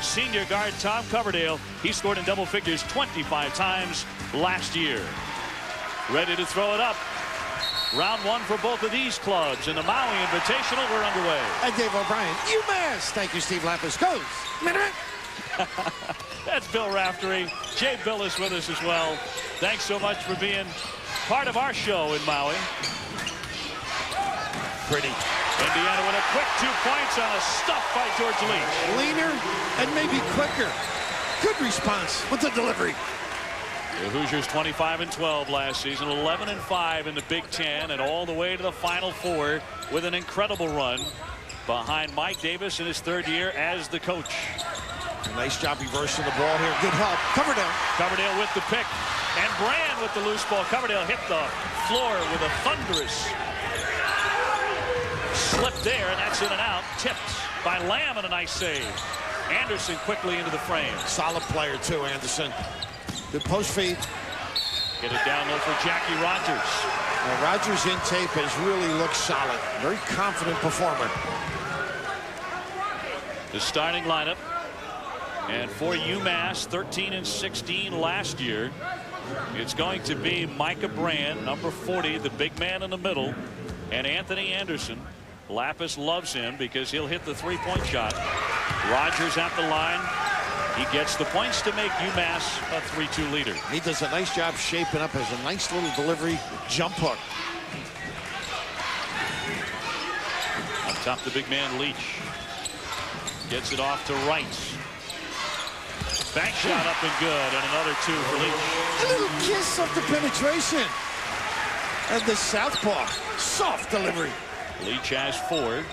senior guard Tom Coverdale. He scored in double figures 25 times last year. Ready to throw it up. Round one for both of these clubs in the Maui Invitational. We're underway. And Dave O'Brien, UMass. Thank you, Steve Lapis. Goes. Minute. That's Bill Raftery. Jay Billis with us as well. Thanks so much for being part of our show in Maui. Pretty. Indiana with a quick 2 points on a stuff by George Leach. Leaner and maybe quicker. Good response with the delivery. The Hoosiers 25-12 last season, 11-5 in the Big Ten, and all the way to the Final Four with an incredible run behind Mike Davis in his third year as the coach. A nice job reversing the ball here. Good help. Coverdale. Coverdale with the pick. And Brand with the loose ball. Coverdale hit the floor with a thunderous slip there, and that's in and out. Tipped by Lamb, and a nice save. Anderson quickly into the frame. Solid player, too, Anderson. Good post feed. Get it down low for Jackie Rogers. Now, Rogers in tape has really looked solid. Very confident performer. The starting lineup. And for UMass, 13-16 last year, it's going to be Micah Brand, number 40, the big man in the middle, and Anthony Anderson. Lapis loves him because he'll hit the three-point shot. Rogers at the line. He gets the points to make UMass a 3-2 leader. He does a nice job shaping up, has a nice little delivery, jump hook. Up top, the big man Leach. Gets it off to Wright. Back shot up and good, and another two for Leach. A little kiss of the penetration. And the southpaw, soft delivery. Leach has 4.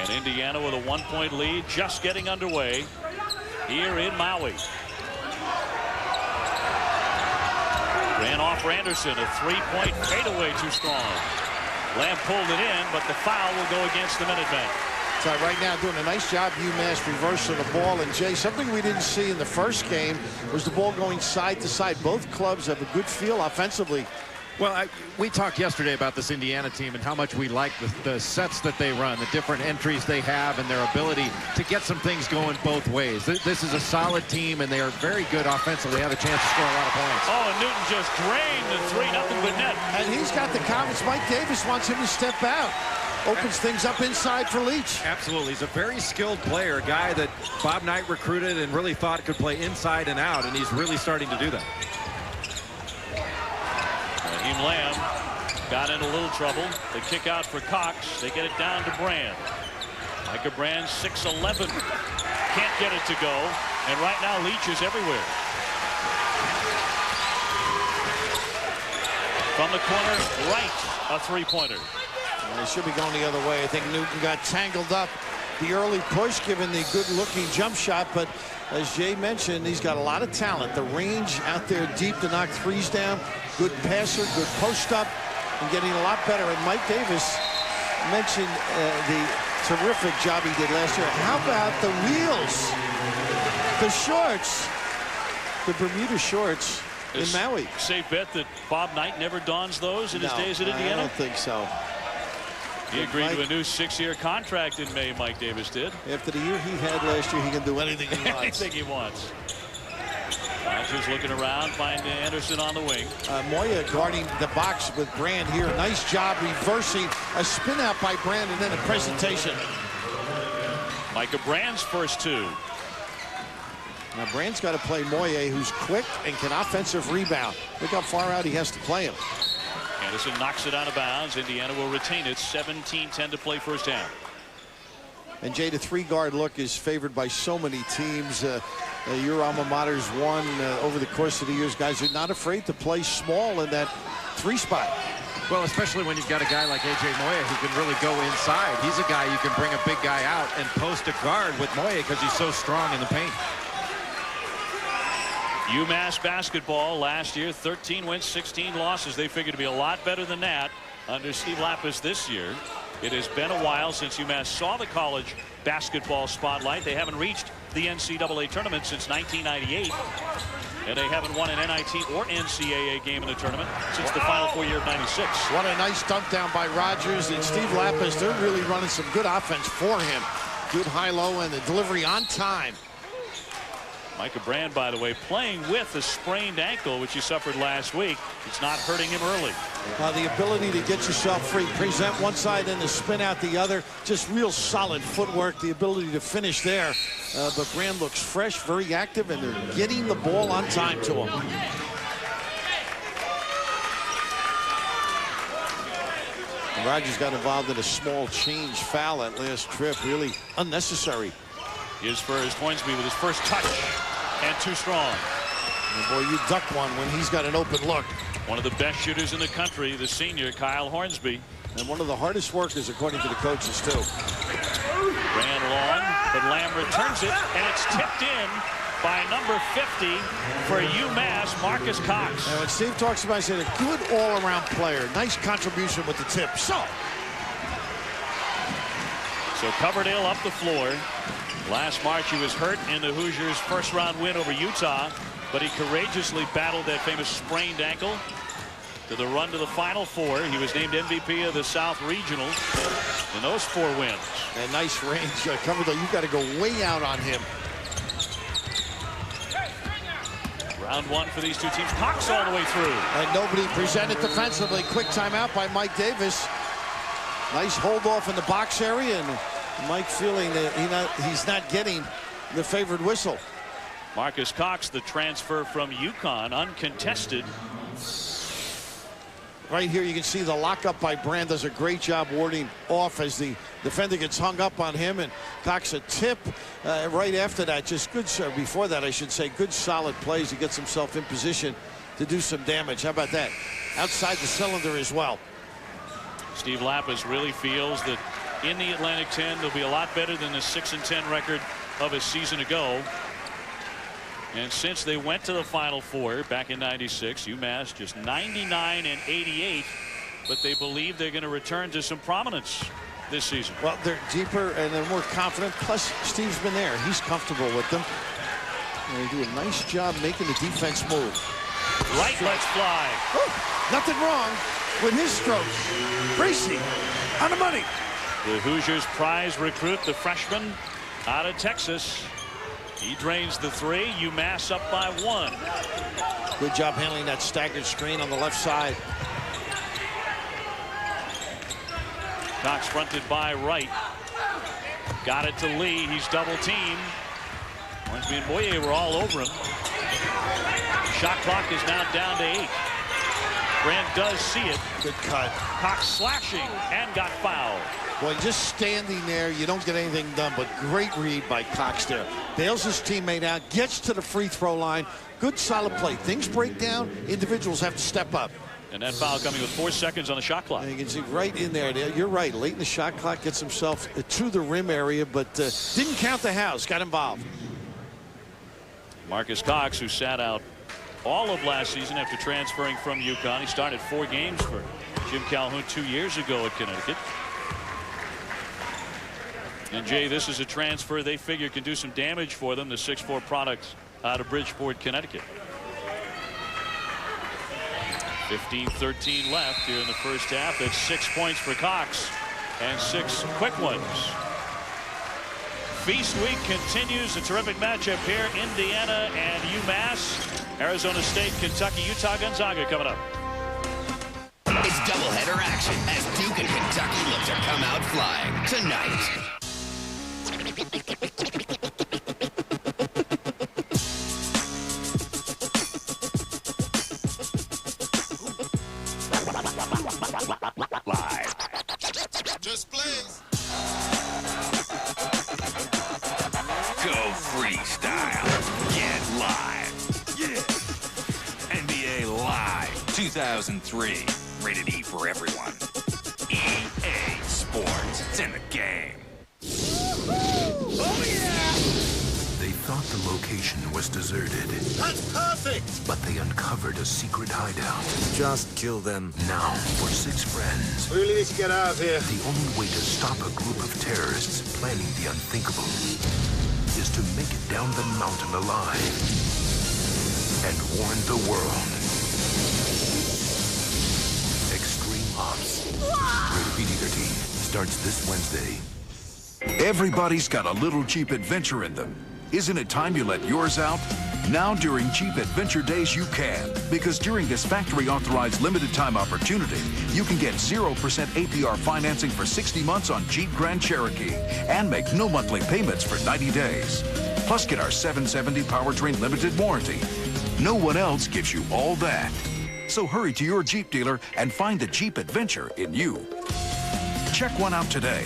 And Indiana with a 1-point lead, just getting underway here in Maui. Ran off Anderson, a 3-point fadeaway too strong. Lamb pulled it in, but the foul will go against the Minutemen. So right now doing a nice job, UMass reversing the ball. And Jay, something we didn't see in the first game was the ball going side to side. Both clubs have a good feel offensively. Well, we talked yesterday about this Indiana team and how much we like the sets that they run, the different entries they have, and their ability to get some things going both ways. This is a solid team, and they are very good offensively. They have a chance to score a lot of points. Oh, and Newton just drained the 3-0 but net. And he's got the confidence. Mike Davis wants him to step out. Opens things up inside for Leach. Absolutely. He's a very skilled player, a guy that Bob Knight recruited and really thought could play inside and out, and he's really starting to do that. Raheem Lamb got in a little trouble. The kick out for Cox. They get it down to Brand. Micah Brand, 6'11". Can't get it to go. And right now, Leach is everywhere. From the corner, right, a three-pointer. They should be going the other way. I think Newton got tangled up. The early push, given the good-looking jump shot, but as Jay mentioned, he's got a lot of talent. The range out there deep to knock threes down. Good passer, good post-up, and getting a lot better. And Mike Davis mentioned the terrific job he did last year. How about the wheels? The shorts. The Bermuda shorts in Maui. Safe bet that Bob Knight never dons those in his days at Indiana? I don't think so. He agreed to a new 6-year contract in May, Mike Davis did. After the year he had last year, he can do anything he wants. Anything he wants. Rogers looking around, find Anderson on the wing. Moya guarding the box with Brand here. Nice job reversing a spin out by Brand and then a presentation. Micah Brand's first two. Now Brand's got to play Moya, who's quick and can offensive rebound. Look how far out he has to play him. Anderson knocks it out of bounds. Indiana will retain it. 17-10 to play first half. And Jay, the three-guard look is favored by so many teams. Your alma mater's won over the course of the years. Guys are not afraid to play small in that three spot. Well, especially when you've got a guy like A.J. Moya who can really go inside. He's a guy you can bring a big guy out and post a guard with Moya because he's so strong in the paint. UMass basketball last year, 13 wins, 16 losses. They figured to be a lot better than that under Steve Lapis this year. It has been a while since UMass saw the college basketball spotlight. They haven't reached the NCAA tournament since 1998. And they haven't won an NIT or NCAA game in the tournament since the Final Four year of '96. What a nice dunk down by Rogers. And Steve Lapis, they're really running some good offense for him. Good high-low and the delivery on time. Micah Brand, by the way, playing with a sprained ankle, which he suffered last week. It's not hurting him early. The ability to get yourself free, present one side and to spin out the other. Just real solid footwork, the ability to finish there. But Brand looks fresh, very active, and they're getting the ball on time to him. And Rogers got involved in a small change foul that last trip. Really unnecessary. Here's first Hornsby with his first touch, and too strong. And boy, you duck one when he's got an open look. One of the best shooters in the country, the senior Kyle Hornsby. And one of the hardest workers, according to the coaches, too. Ran long, but Lamb returns it, and it's tipped in by number 50 for UMass, Marcus Cox. And when Steve talks about, he said a good all-around player. Nice contribution with the tip. So Coverdale up the floor. Last March, he was hurt in the Hoosiers' first-round win over Utah, but he courageously battled that famous sprained ankle to the run to the Final Four. He was named MVP of the South Regional in those 4 wins. And nice range. Coverdale, you got to go way out on him. Round 1 for these two teams. Cox all the way through. And nobody presented defensively. Quick timeout by Mike Davis. Nice hold off in the box area, and Mike feeling that he's not getting the favored whistle. Marcus Cox, the transfer from UConn, uncontested. Right here you can see the lockup by Brand does a great job warding off as the defender gets hung up on him, and Cox a tip right after that. Just good, before that I should say, good solid plays. He gets himself in position to do some damage. How about that? Outside the cylinder as well. Steve Lapis really feels that in the Atlantic 10 they'll be a lot better than the 6-10 record of a season ago. And since they went to the Final Four back in '96, UMass just 99 and 88, but they believe they're going to return to some prominence this season. Well, they're deeper and they're more confident. Plus, Steve's been there. He's comfortable with them. And they do a nice job making the defense move. Right, let's fly. Oh, nothing wrong with his stroke. Bracy on the money. The Hoosiers prize recruit, the freshman out of Texas. He drains the 3. UMass up by 1. Good job handling that staggered screen on the left side. Cox fronted by Wright. Got it to Lee. He's double teamed. Hornsby and Boyer were all over him. Shot clock is now down to 8. Brand does see it. Good cut. Cox slashing and got fouled. Boy, just standing there, you don't get anything done, but great read by Cox there. Bails his teammate out, gets to the free throw line. Good, solid play. Things break down, individuals have to step up. And that foul coming with 4 seconds on the shot clock. And you can see right in there. You're right, late in the shot clock, gets himself to the rim area, but didn't count the house, got involved. Marcus Cox, who sat out all of last season after transferring from UConn. He started 4 games for Jim Calhoun 2 years ago at Connecticut. And Jay, this is a transfer they figure can do some damage for them, the 6'4" product out of Bridgeport, Connecticut. 15-13 left here in the first half. That's 6 points for Cox and 6 quick ones. Feast week continues. A terrific matchup here. Indiana and UMass. Arizona State, Kentucky, Utah, Gonzaga coming up. It's doubleheader action as Duke and Kentucky look to come out flying tonight. Live. Just please. Go freestyle. Get live. Yeah. NBA Live 2003. Rated E for everyone. EA Sports. It's in the game. Oh, yeah! They thought the location was deserted. That's perfect! But they uncovered a secret hideout. Just kill them. Now, for 6 friends, We really need to get out of here. the only way to stop a group of terrorists planning the unthinkable is to make it down the mountain alive and warn the world. Extreme Ops. Rated PG-13 starts this Wednesday. Everybody's got a little Jeep adventure in them. Isn't it time you let yours out? Now during Jeep Adventure Days you can, because during this factory-authorized limited-time opportunity, you can get 0% APR financing for 60 months on Jeep Grand Cherokee and make no monthly payments for 90 days. Plus get our 770 powertrain limited warranty. No one else gives you all that. So hurry to your Jeep dealer and find the Jeep Adventure in you. Check one out today.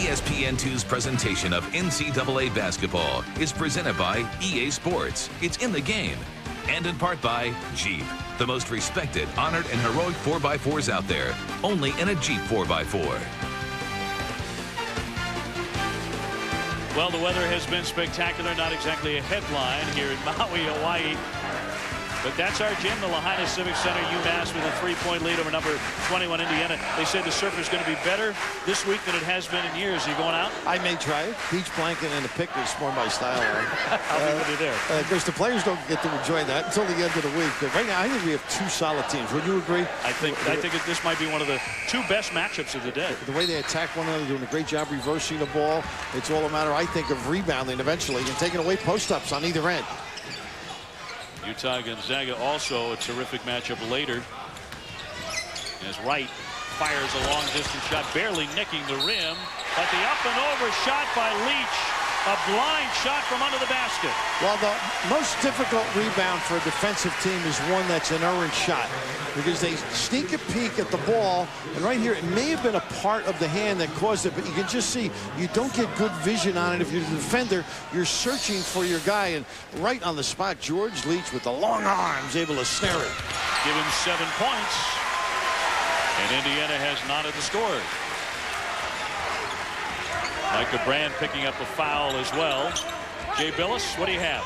ESPN2's presentation of NCAA basketball is presented by EA Sports. It's in the game. And in part by Jeep, the most respected, honored, and heroic 4x4s out there. Only in a Jeep 4x4. Well, the weather has been spectacular. Not exactly a headline here in Maui, Hawaii. But that's our gym, the Lahaina Civic Center, UMass with a 3-point lead over number 21 Indiana. They said the surf is going to be better this week than it has been in years. Are you going out? I may try it. Beach blanket and a picnic's more my style. I'll be with you there. Of course, the players don't get to enjoy that until the end of the week. But right now, I think we have two solid teams. Would you agree? I think this might be one of the two best matchups of the day. The way they attack one another, doing a great job reversing the ball. It's all a matter, I think, of rebounding eventually and taking away post-ups on either end. Utah Gonzaga also a terrific matchup later, as Wright fires a long distance shot, barely nicking the rim, but the up and over shot by Leach, a blind shot from under the basket. Well, the most difficult rebound for a defensive team is one that's an errant shot, because they sneak a peek at the ball, and right here it may have been a part of the hand that caused it, but you can just see you don't get good vision on it. If you're the defender, you're searching for your guy, and right on the spot, George Leach with the long arms able to snare it. Give him 7 points, and Indiana has not at the score. Micah Brand picking up a foul as well. Jay Billis, what do you have?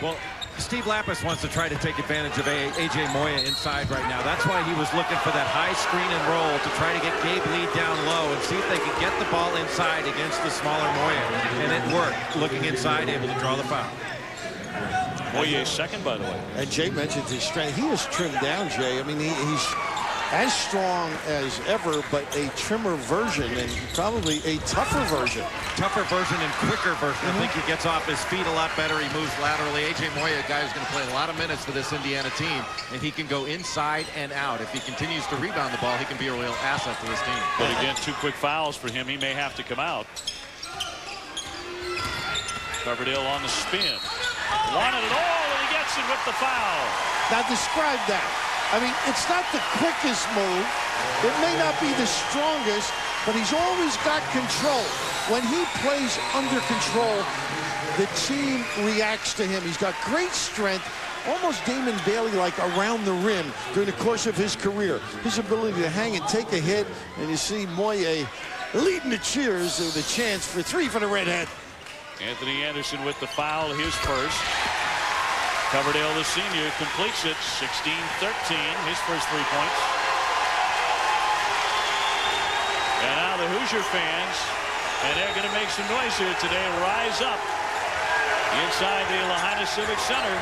Well, Steve Lapis wants to try to take advantage of A.J. Moya inside right now. That's why he was looking for that high screen and roll to try to get Gabe Lee down low and see if they could get the ball inside against the smaller Moya. And it worked. Looking inside, able to draw the foul. Moya's second, by the way. And Jay mentioned his strength. He has trimmed down, Jay. I mean, he's as strong as ever, but a trimmer version and probably a tougher version. Tougher version and quicker version. I think he gets off his feet a lot better. He moves laterally. A.J. Moya, a guy who's going to play a lot of minutes for this Indiana team, and he can go inside and out. If he continues to rebound the ball, he can be a real asset to this team. But again, 2 quick fouls for him. He may have to come out. Coverdale on the spin. Wanted it all, and he gets it with the foul. Now describe that. I mean, it's not the quickest move. It may not be the strongest, but he's always got control. When he plays under control, the team reacts to him. He's got great strength, almost Damon Bailey-like around the rim during the course of his career. His ability to hang and take a hit, and you see Moye leading the cheers with a chance for 3 for the Redhead. Anthony Anderson with the foul, his first. Coverdale, the senior, completes it. 16-13, his first 3 points. And now the Hoosier fans, and they're going to make some noise here today, rise up inside the Lahaina Civic Center.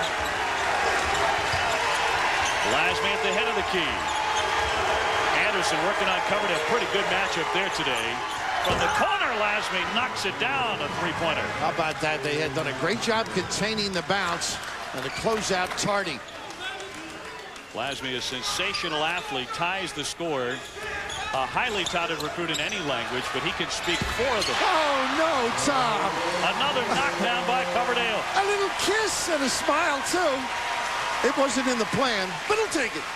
Lasme at the head of the key. Anderson working on Coverdale. Pretty good matchup there today. From the corner, Lasme knocks it down, a 3-pointer. How about that? They had done a great job containing the bounce. And the closeout, Tardy. Lasme, a sensational athlete, ties the score. A highly touted recruit in any language, but he can speak for them. Oh, no, Tom. Another knockdown by Coverdale. A little kiss and a smile, too. It wasn't in the plan, but he'll take it.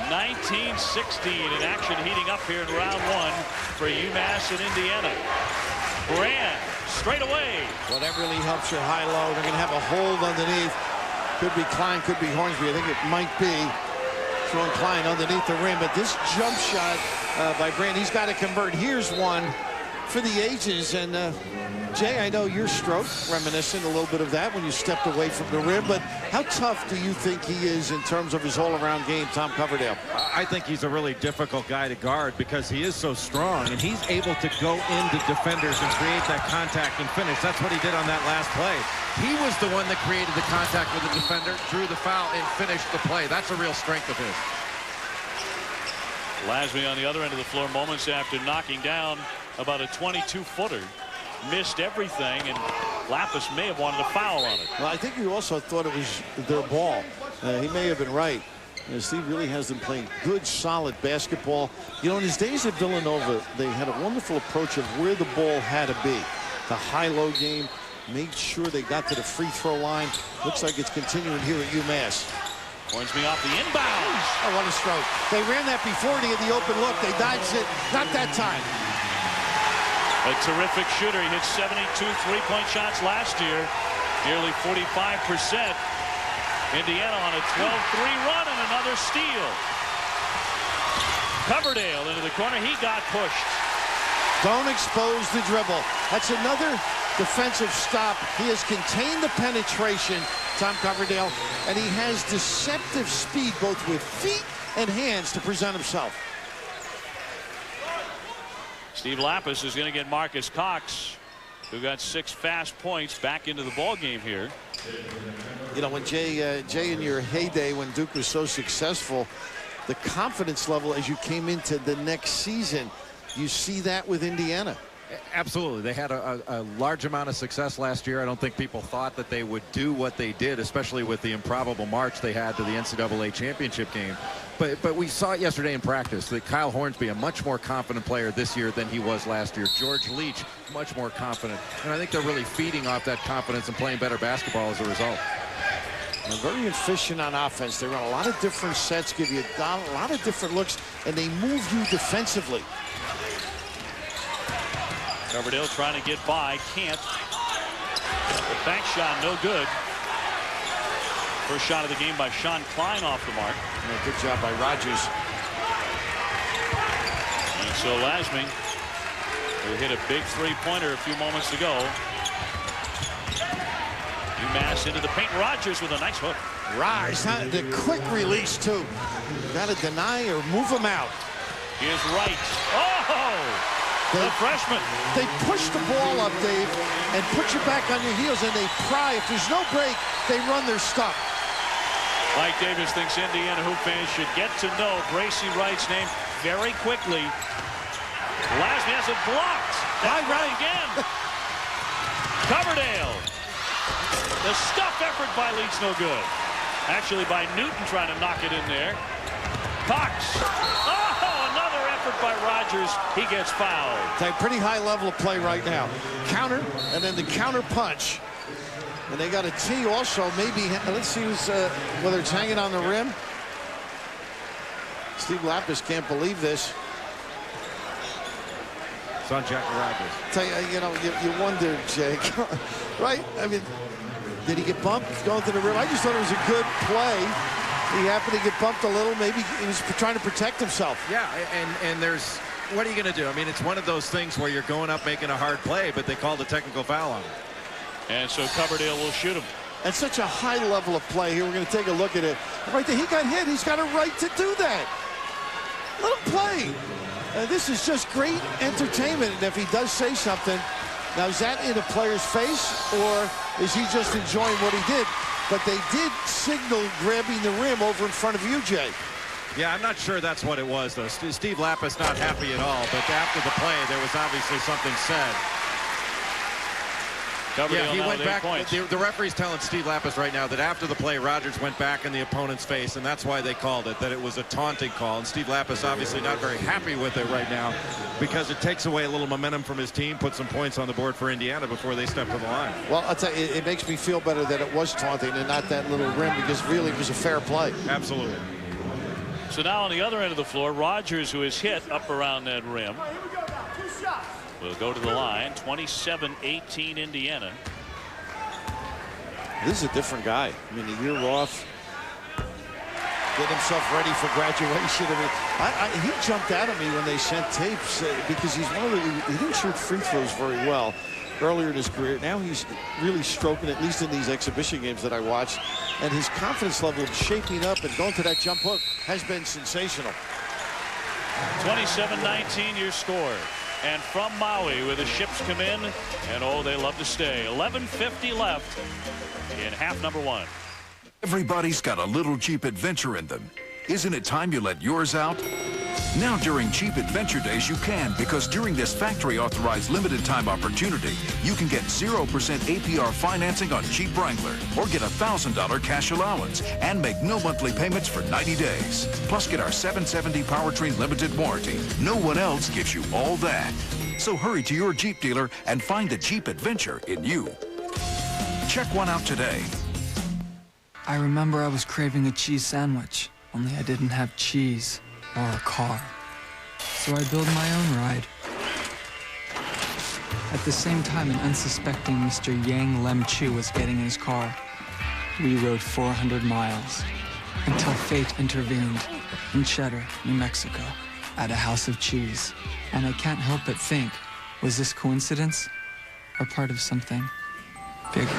19-16 in action heating up here in round 1 for UMass and Indiana. Brand straight away. Well, that really helps your high-low. They're going to have a hold underneath. Could be Klein, could be Hornsby. I think it might be throwing Klein underneath the rim. But this jump shot by Brand, he's got to convert. Here's one. for the ages. And Jay, I know your stroke reminiscent a little bit of that when you stepped away from the rim, but how tough do you think he is in terms of his all-around game, Tom Coverdale? I think he's a really difficult guy to guard because he is so strong, and he's able to go into defenders and create that contact and finish. That's what he did on that last play. He was the one that created the contact with the defender, drew the foul, and finished the play. That's a real strength of his. Lasme on the other end of the floor moments after knocking down about a 22-footer. Missed everything, and Lapis may have wanted a foul on it. Well, I think he also thought it was their ball. He may have been right. Steve really has them playing good, solid basketball. You know, in his days at Villanova, they had a wonderful approach of where the ball had to be. The high-low game, made sure they got to the free throw line. Looks like it's continuing here at UMass. Hornsby off the inbounds. Oh, what a stroke. They ran that before to get the open look. They dodged it. Not that time. A terrific shooter. He hit 72 three-point shots last year. Nearly 45%. Indiana on a 12-3 run and another steal. Coverdale into the corner. He got pushed. Don't expose the dribble. That's another defensive stop. He has contained the penetration, Tom Coverdale, and he has deceptive speed both with feet and hands to present himself. Steve Lapis is going to get Marcus Cox, who got 6 fast points, back into the ball game here. You know, when Jay, in your heyday, when Duke was so successful, the confidence level as you came into the next season, you see that with Indiana. Absolutely. They had a large amount of success last year. I don't think people thought that they would do what they did, especially with the improbable march they had to the NCAA championship game. But we saw it yesterday in practice that Kyle Hornsby, a much more confident player this year than he was last year. George Leach, much more confident. And I think they're really feeding off that confidence and playing better basketball as a result. They're very efficient on offense. They run a lot of different sets, give you a lot of different looks, and they move you defensively. Coverdale trying to get by, can't. The bank shot no good. First shot of the game by Sean Klein off the mark. Yeah, good job by Rogers. And so Lasme, who hit a big three-pointer a few moments ago. UMass into the paint. Rogers with a nice hook. Rise, the quick release too. Got to deny or move him out. He is right. Oh! The freshman. They push the ball up, Dave, and put you back on your heels, and they pry. If there's no break, they run their stuff. Mike Davis thinks Indiana hoop fans should get to know Bracy Wright's name very quickly. Lasme has it blocked. That's right again. Coverdale. The stuff effort by Leach no good. Actually by Newton trying to knock it in there. Cox. Oh, another effort by Rogers. He gets fouled. It's a pretty high level of play right now. Counter, and then the counter punch. And they got a tee also. Maybe, let's see whether it's hanging on the rim. Steve Lapis can't believe this. It's on Jack Rogers. Tell you, you know, you wonder, Jake, right? I mean, did he get bumped going to the rim? I just thought it was a good play. He happened to get bumped a little. Maybe he was trying to protect himself. Yeah, and there's, what are you going to do? I mean, it's one of those things where you're going up making a hard play, but they called a technical foul on him. And so Coverdale will shoot him. At such a high level of play here, we're going to take a look at it. Right there, he got hit. He's got a right to do that. Let him play. This is just great entertainment. And if he does say something, now is that in a player's face, or is he just enjoying what he did? But they did signal grabbing the rim over in front of UJ. Yeah, I'm not sure that's what it was, though. Steve Lapis not happy at all, but after the play, there was obviously something said. Coverdale, yeah, he went back. Points. The referee's telling Steve Lapis right now that after the play, Rogers went back in the opponent's face, and that's why they called it, that it was a taunting call. And Steve Lapis obviously not very happy with it right now because it takes away a little momentum from his team, puts some points on the board for Indiana before they step to the line. Well, I'll tell you, it makes me feel better that it was taunting and not that little rim, because really it was a fair play. Absolutely. So now on the other end of the floor, Rogers, who is hit up around that rim, will go to the line. 27-18 Indiana. This is a different guy. I mean, a year off. Get himself ready for graduation. I mean, he jumped out at me when they sent tapes because he's one of the, he didn't shoot free throws very well earlier in his career. Now he's really stroking, at least in these exhibition games that I watched. And his confidence level of shaping up and going to that jump hook has been sensational. 27-19 your score. And from Maui, where the ships come in, and oh, they love to stay. 11:50 left in half number 1. Everybody's got a little Jeep Adventure in them. Isn't it time you let yours out? Now during Jeep Adventure Days you can, because during this factory authorized limited time opportunity, you can get 0% APR financing on Jeep Wrangler, or get a $1,000 cash allowance and make no monthly payments for 90 days. Plus get our 770 powertrain limited warranty. No one else gives you all that. So hurry to your Jeep dealer and find the Jeep Adventure in you. Check one out today. I remember I was craving a cheese sandwich, only I didn't have cheese or a car. So I built my own ride. At the same time, an unsuspecting Mr. Yang Lem Chu was getting in his car. We rode 400 miles until fate intervened in Cheddar, New Mexico, at a house of cheese. And I can't help but think, was this coincidence or part of something bigger?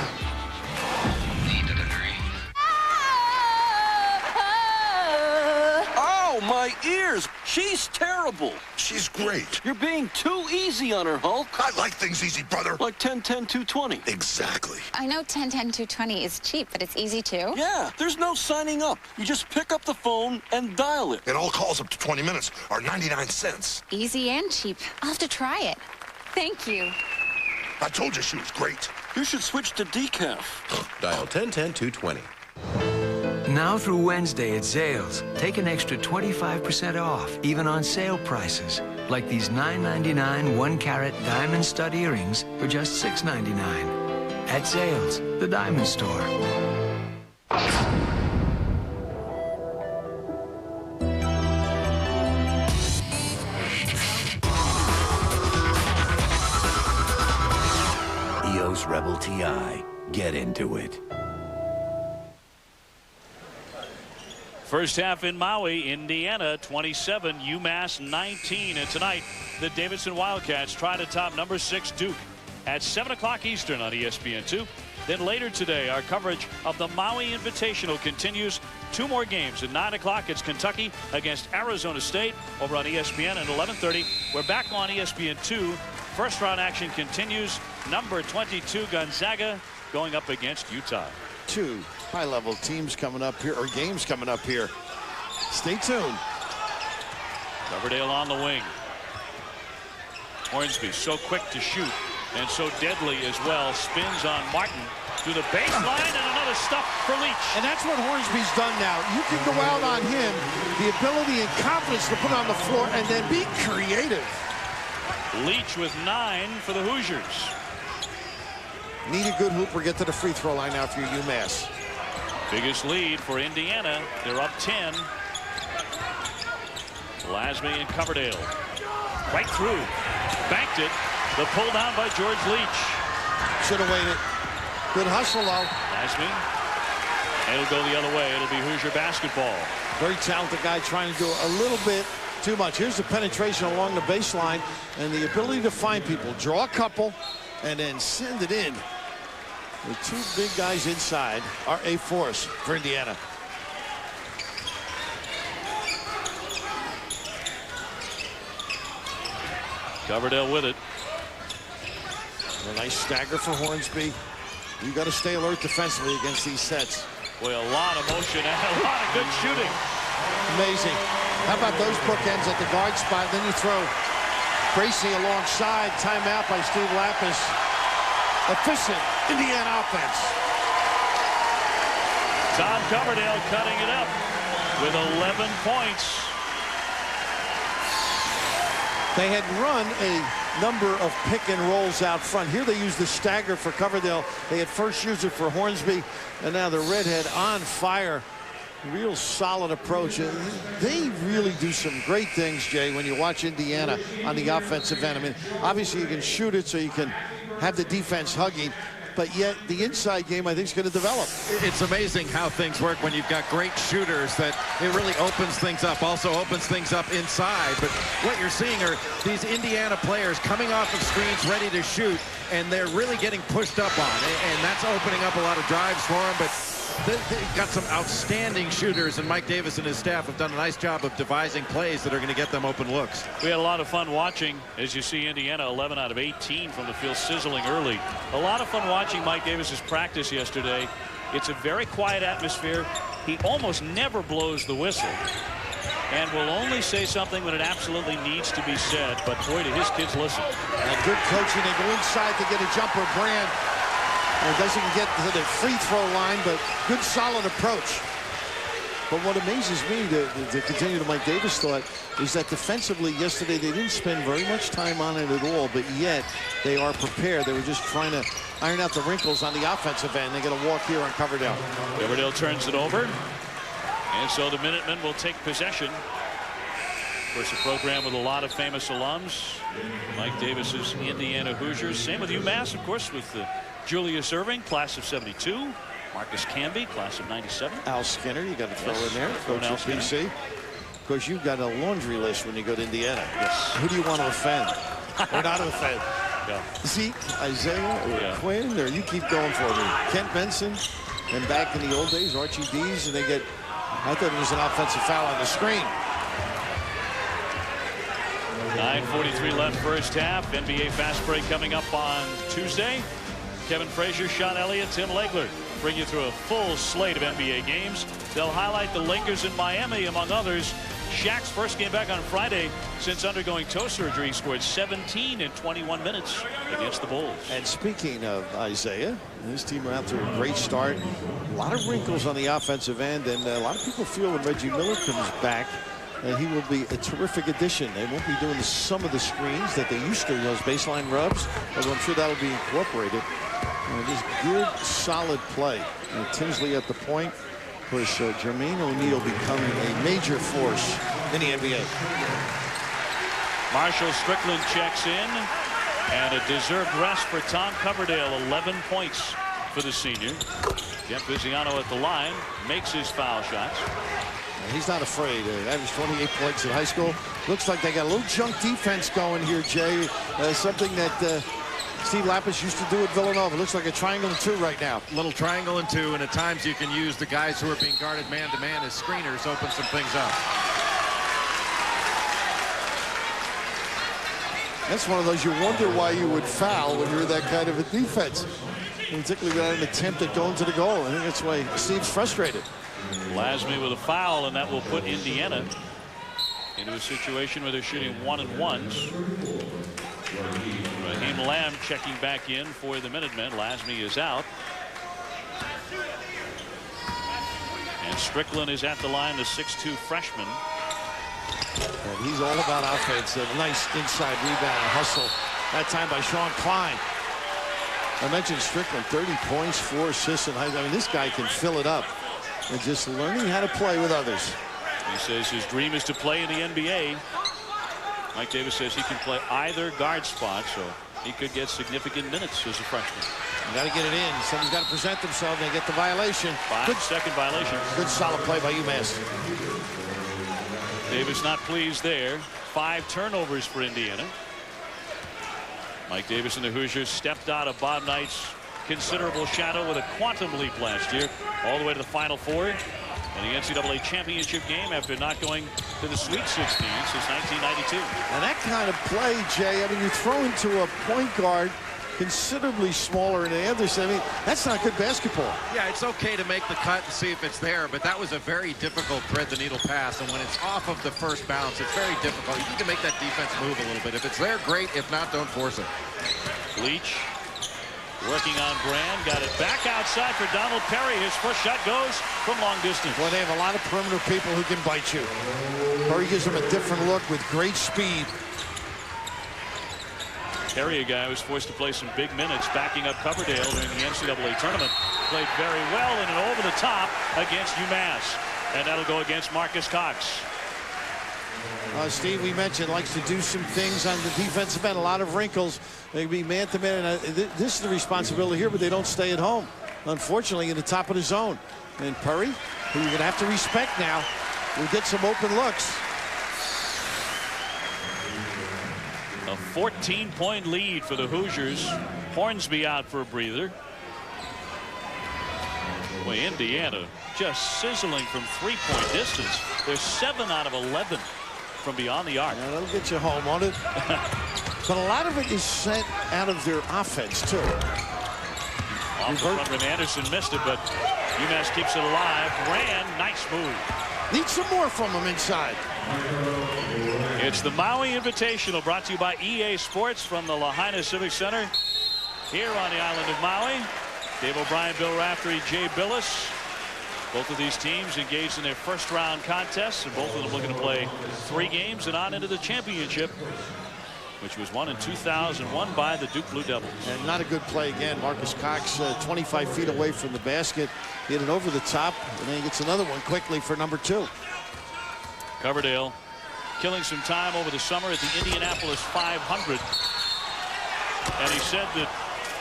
My ears! She's terrible! She's great. You're being too easy on her, Hulk. I like things easy, brother. Like 10-10-220. Exactly. I know 10-10-220 is cheap, but it's easy too. Yeah, there's no signing up. You just pick up the phone and dial it. And all calls up to 20 minutes are 99 cents. Easy and cheap. I'll have to try it. Thank you. I told you she was great. You should switch to decaf. Dial 10-10-220. Now through Wednesday at Zales, take an extra 25% off, even on sale prices. Like these $9.99 1-carat diamond stud earrings for just $6.99. At Zales, the diamond store. EOS Rebel TI. Get into it. First half in Maui, Indiana 27, UMass 19. And tonight, the Davidson Wildcats try to top number 6 Duke at 7 o'clock Eastern on ESPN2. Then later today, our coverage of the Maui Invitational continues. 2 more games. At 9 o'clock, it's Kentucky against Arizona State over on ESPN. And 11:30, we're back on ESPN2. First round action continues. Number 22, Gonzaga, going up against Utah. 2 high-level teams coming up here, or games coming up here. Stay tuned. Coverdale on the wing. Hornsby so quick to shoot and so deadly as well. Spins on Martin to the baseline, and another stuff for Leach. And that's what Hornsby's done now. You can go out on him, the ability and confidence to put on the floor and then be creative. Leach with 9 for the Hoosiers. Need a good hooper, get to the free throw line now for your UMass. Biggest lead for Indiana. They're up 10. Lasme and Coverdale. Right through. Banked it. The pull down by George Leach. Should have waited. Good hustle, though. Lasme. It'll go the other way. It'll be Hoosier basketball. Very talented guy trying to do a little bit too much. Here's the penetration along the baseline and the ability to find people. Draw a couple and then send it in. With 2 big guys inside are a force for Indiana. Coverdale with it. A nice stagger for Hornsby. You got to stay alert defensively against these sets. Boy, a lot of motion and a lot of good shooting. Amazing. How about those bookends at the guard spot? Then you throw Gracie alongside. Timeout by Steve Lapis. Efficient Indiana offense. Tom Coverdale cutting it up with 11 points. They had run a number of pick and rolls out front. Here they used the stagger for Coverdale. They had first used it for Hornsby, and now the Redhead on fire. Real solid approach. They really do some great things, Jay, when you watch Indiana on the offensive end. I mean, obviously you can shoot it so you can have the defense hugging. but yet the inside game, I think, is going to develop. It's amazing how things work when you've got great shooters, that it really opens things up, also opens things up inside. But what you're seeing are these Indiana players coming off of screens ready to shoot, and they're really getting pushed up on, and that's opening up a lot of drives for them. But they've got some outstanding shooters, and Mike Davis and his staff have done a nice job of devising plays that are going to get them open looks. We had a lot of fun watching, as you see Indiana 11 out of 18 from the field, sizzling early. A lot of fun watching Mike Davis's practice yesterday. It's a very quiet atmosphere. He almost never blows the whistle, and will only say something when it absolutely needs to be said. But boy, do his kids listen. And good coaching. They go inside to get a jumper. Brand doesn't get to the free throw line, but good solid approach. But what amazes me, to continue to Mike Davis' thought, is that defensively yesterday they didn't spend very much time on it at all, but yet they are prepared. They were just trying to iron out the wrinkles on the offensive end. They're going to walk here on Coverdale. Coverdale turns it over, and so the Minutemen will take possession. Of course, a program with a lot of famous alums. Mike Davis's Indiana Hoosiers. Same with UMass, of course, with Julius Erving, class of '72. Marcus Camby, class of '97. Al Skinner, you got to throw in there. Coach Al PC. Of course, you've got a laundry list when you go to Indiana. Yes. Who do you want to offend or not to offend? Yeah. Zeke, Isaiah, or Quinn, or you keep going for me. Kent Benson, and back in the old days, Archie Dees, and they get, I thought it was an offensive foul on the screen. 9:43 left first half. NBA Fast Break coming up on Tuesday. Kevin Frazier, Sean Elliott, Tim Legler bring you through a full slate of NBA games. They'll highlight the Lakers in Miami, among others. Shaq's first game back on Friday since undergoing toe surgery. He scored 17 in 21 minutes against the Bulls. And speaking of Isaiah, his team are out to a great start. A lot of wrinkles on the offensive end, and a lot of people feel when Reggie Miller comes back, he will be a terrific addition. They won't be doing some of the screens that they used to, those baseline rubs, although I'm sure that'll be incorporated. Just good, solid play. And Tinsley at the point. Of course, Jermaine O'Neal becoming a major force in the NBA. Marshall Strickland checks in, and a deserved rest for Tom Coverdale. 11 points for the senior. Jeff Viziano at the line makes his foul shots. And he's not afraid. Averaged 28 points in high school. Looks like they got a little junk defense going here, Jay. Something that Steve Lapis used to do at Villanova. Looks like a triangle and two right now. Little triangle and two, and at times you can use the guys who are being guarded man-to-man as screeners, open some things up. That's one of those you wonder why you would foul when you're that kind of a defense. Particularly without an attempt at going to the goal. I think that's why Steve's frustrated. Lasme with a foul, and that will put Indiana into a situation where they're shooting 1-and-1s. Raheem Lamb checking back in for the Minutemen. Lasme is out. And Strickland is at the line, the 6'2 freshman. And he's all about offense. A nice inside rebound and hustle. That time by Sean Klein. I mentioned Strickland, 30 points, 4 assists. And I mean, this guy can fill it up. And just learning how to play with others. He says his dream is to play in the NBA. Mike Davis says he can play either guard spot, so he could get significant minutes as a freshman. You got to get it in. Someone's got to present themselves and get the violation. Second violation. Good solid play by UMass. Davis not pleased there. 5 turnovers for Indiana. Mike Davis and the Hoosiers stepped out of Bob Knight's considerable shadow with a quantum leap last year, all the way to the Final Four in the NCAA championship game after not going to the Sweet 16 since 1992. And that kind of play, Jay, I mean, you throw into a point guard considerably smaller than Anderson. I mean, that's not good basketball. Yeah, it's okay to make the cut and see if it's there, but that was a very difficult thread-the-needle pass, and when it's off of the first bounce, it's very difficult. You need to make that defense move a little bit. If it's there, great. If not, don't force it. Leach working on Brand, got it back outside for Donald Perry. His first shot goes from long distance. Well, they have a lot of perimeter people who can bite you. Perry gives them a different look with great speed. Perry, a guy who was forced to play some big minutes backing up Coverdale during the NCAA tournament, played very well in an over the top against UMass. And that'll go against Marcus Cox. Steve, we mentioned, likes to do some things on the defensive end. A lot of wrinkles. They can be man-to-man. This is the responsibility here, but they don't stay at home. Unfortunately, in the top of the zone. And Perry, who you're going to have to respect now, will get some open looks. A 14-point lead for the Hoosiers. Hornsby out for a breather. Boy, Indiana just sizzling from three-point distance. They're 7 out of 11 from beyond the arc. Yeah, that'll get you home, won't it? But a lot of it is sent out of their offense, too. Off the front rim, Anderson missed it, but UMass keeps it alive. Brand, nice move. Need some more from him inside. It's the Maui Invitational, brought to you by EA Sports from the Lahaina Civic Center here on the island of Maui. Dave O'Brien, Bill Raftery, Jay Billis. Both of these teams engaged in their first round contests, and both of them looking to play 3 games and on into the championship, which was won in 2001 by the Duke Blue Devils. And not a good play again. Marcus Cox 25 feet away from the basket. Hit it over the top, and then he gets another one quickly for number 2. Coverdale killing some time over the summer at the Indianapolis 500. And he said that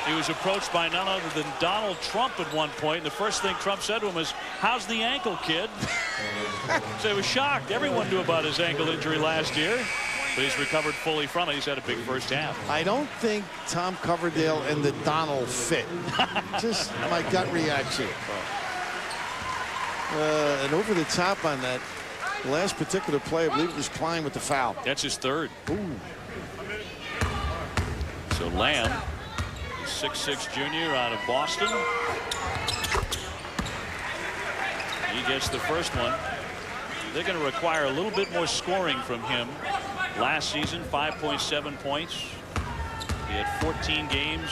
he was approached by none other than Donald Trump at one point. And the first thing Trump said to him was, "How's the ankle, kid?" So he was shocked. Everyone knew about his ankle injury last year, but he's recovered fully from it. He's had a big first half. I don't think Tom Coverdale and the Donald fit. Just my gut reaction. And over the top on that last particular play, I believe it was Klein with the foul. That's his third. Ooh. So Lamb, 6'6" junior out of Boston. He gets the first one. They're going to require a little bit more scoring from him. Last season, 5.7 points. He had 14 games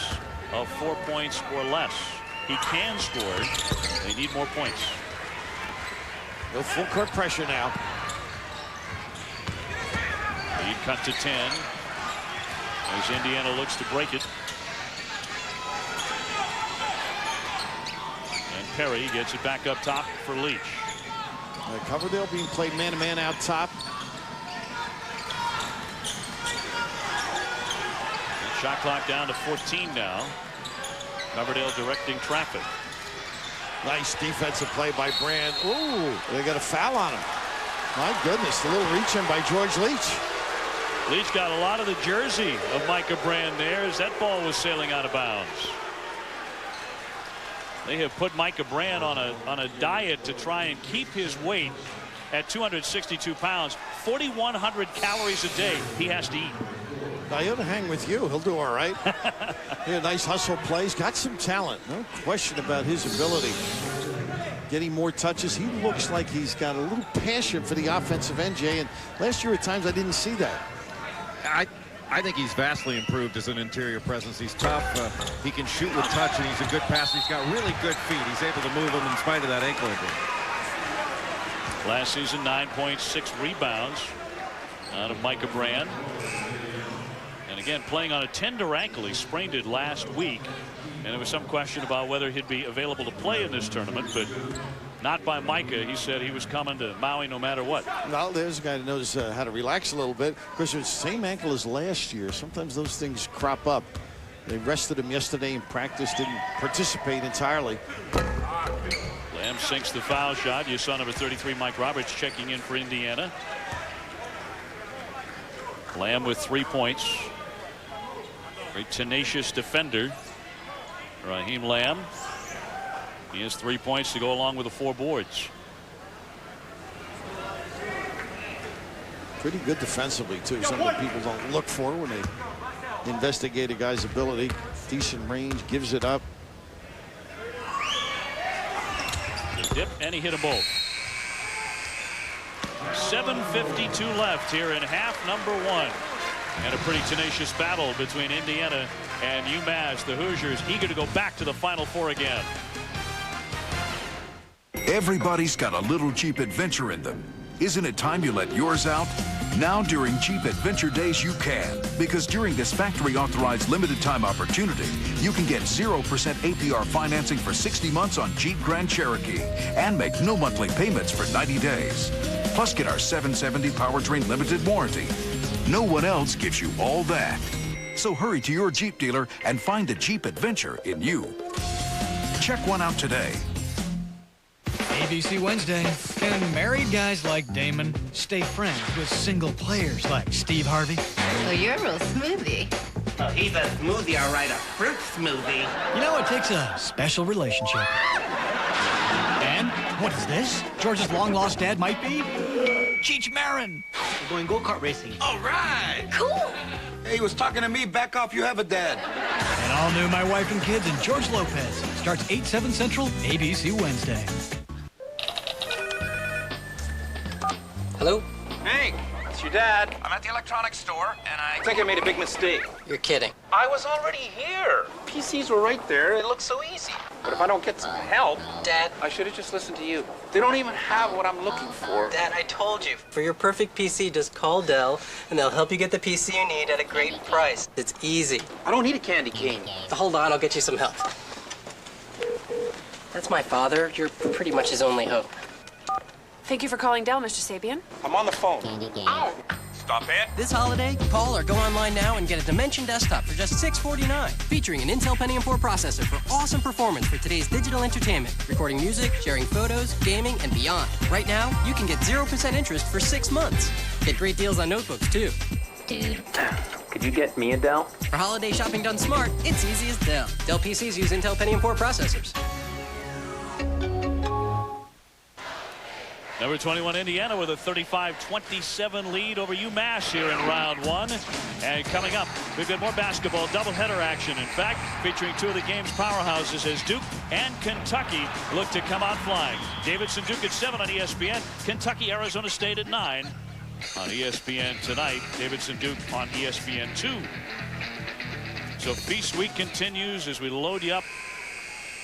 of 4 points or less. He can score. They need more points. No full court pressure now. Lead cut to 10 as Indiana looks to break it. And Perry gets it back up top for Leach. Coverdale being played man-to-man out top. Shot clock down to 14 now. Coverdale directing traffic. Nice defensive play by Brand. Ooh, they got a foul on him. My goodness, a little reach in by George Leach. Leach got a lot of the jersey of Micah Brand there as that ball was sailing out of bounds. They have put Micah Brand on a diet to try and keep his weight at 262 pounds. 4,100 calories a day he has to eat. I ought to hang with you. He'll do all right. Yeah, nice hustle plays. Got some talent. No question about his ability. Getting more touches. He looks like he's got a little passion for the offensive end, Jay. And last year at times I didn't see that. I think he's vastly improved as an interior presence. He's tough. He can shoot with touch, and he's a good passer. He's got really good feet. He's able to move them in spite of that ankle injury. Last season, 9.6 rebounds out of Micah Brand. And again, playing on a tender ankle. He sprained it last week. And there was some question about whether he'd be available to play in this tournament, but not by Micah. He said he was coming to Maui no matter what. Well, there's a guy that knows how to relax a little bit, because it's the same ankle as last year. Sometimes those things crop up. They rested him yesterday in practice, didn't participate entirely. Lamb sinks the foul shot. You saw number 33, Mike Roberts, checking in for Indiana. Lamb with 3 points. Very tenacious defender, Raheem Lamb. He has 3 points to go along with the 4 boards. Pretty good defensively, too. Something people don't look for when they investigate a guy's ability. Decent range, gives it up. The dip, and he hit them both. 7:52 left here in half number 1. And a pretty tenacious battle between Indiana and UMass. The Hoosiers eager to go back to the Final Four again. Everybody's got a little Jeep adventure in them. Isn't it time you let yours out? Now during Jeep Adventure Days you can, because during this factory authorized limited time opportunity, you can get 0% APR financing for 60 months on Jeep Grand Cherokee and make no monthly payments for 90 days. Plus, get our 770 powertrain limited warranty. No one else gives you all that. So hurry to your Jeep dealer and find the Jeep adventure in you. Check one out today. ABC Wednesday. Can married guys like Damon stay friends with single players like Steve Harvey? Oh, you're a real smoothie. Oh, he's a smoothie, all right, a fruit smoothie. You know, it takes a special relationship. And what is this? George's long-lost dad might be Cheech Marin. We're going go-kart racing. All right. Cool. Hey, he was talking to me. Back off, you have a dad. And all new My Wife and Kids and George Lopez. Starts 8/7 Central, ABC Wednesday. Hello? Hey, it's your dad. I'm at the electronics store, and I think I made a big mistake. You're kidding. I was already here. PCs were right there. It looks so easy. But if I don't get some help, Dad, I should have just listened to you. They don't even have what I'm looking for. Dad, I told you. For your perfect PC, just call Dell, and they'll help you get the PC you need at a great price. It's easy. I don't need a candy cane. Hold on, I'll get you some help. That's my father. You're pretty much his only hope. Thank you for calling Dell, Mr. Sabian. I'm on the phone. Ow! Stop it. This holiday, call or go online now and get a Dimension desktop for just $649. Featuring an Intel Pentium 4 processor for awesome performance for today's digital entertainment. Recording music, sharing photos, gaming, and beyond. Right now, you can get 0% interest for 6 months. Get great deals on notebooks, too. Dude. Could you get me a Dell? For holiday shopping done smart, it's easy as Dell. Dell PCs use Intel Pentium 4 processors. Number 21, Indiana, with a 35-27 lead over UMass here in round one. And coming up, we've got more basketball doubleheader action. In fact, featuring two of the game's powerhouses as Duke and Kentucky look to come out flying. Davidson Duke at 7 on ESPN. Kentucky, Arizona State at 9 on ESPN tonight. Davidson Duke on ESPN 2. So Feast Week continues as we load you up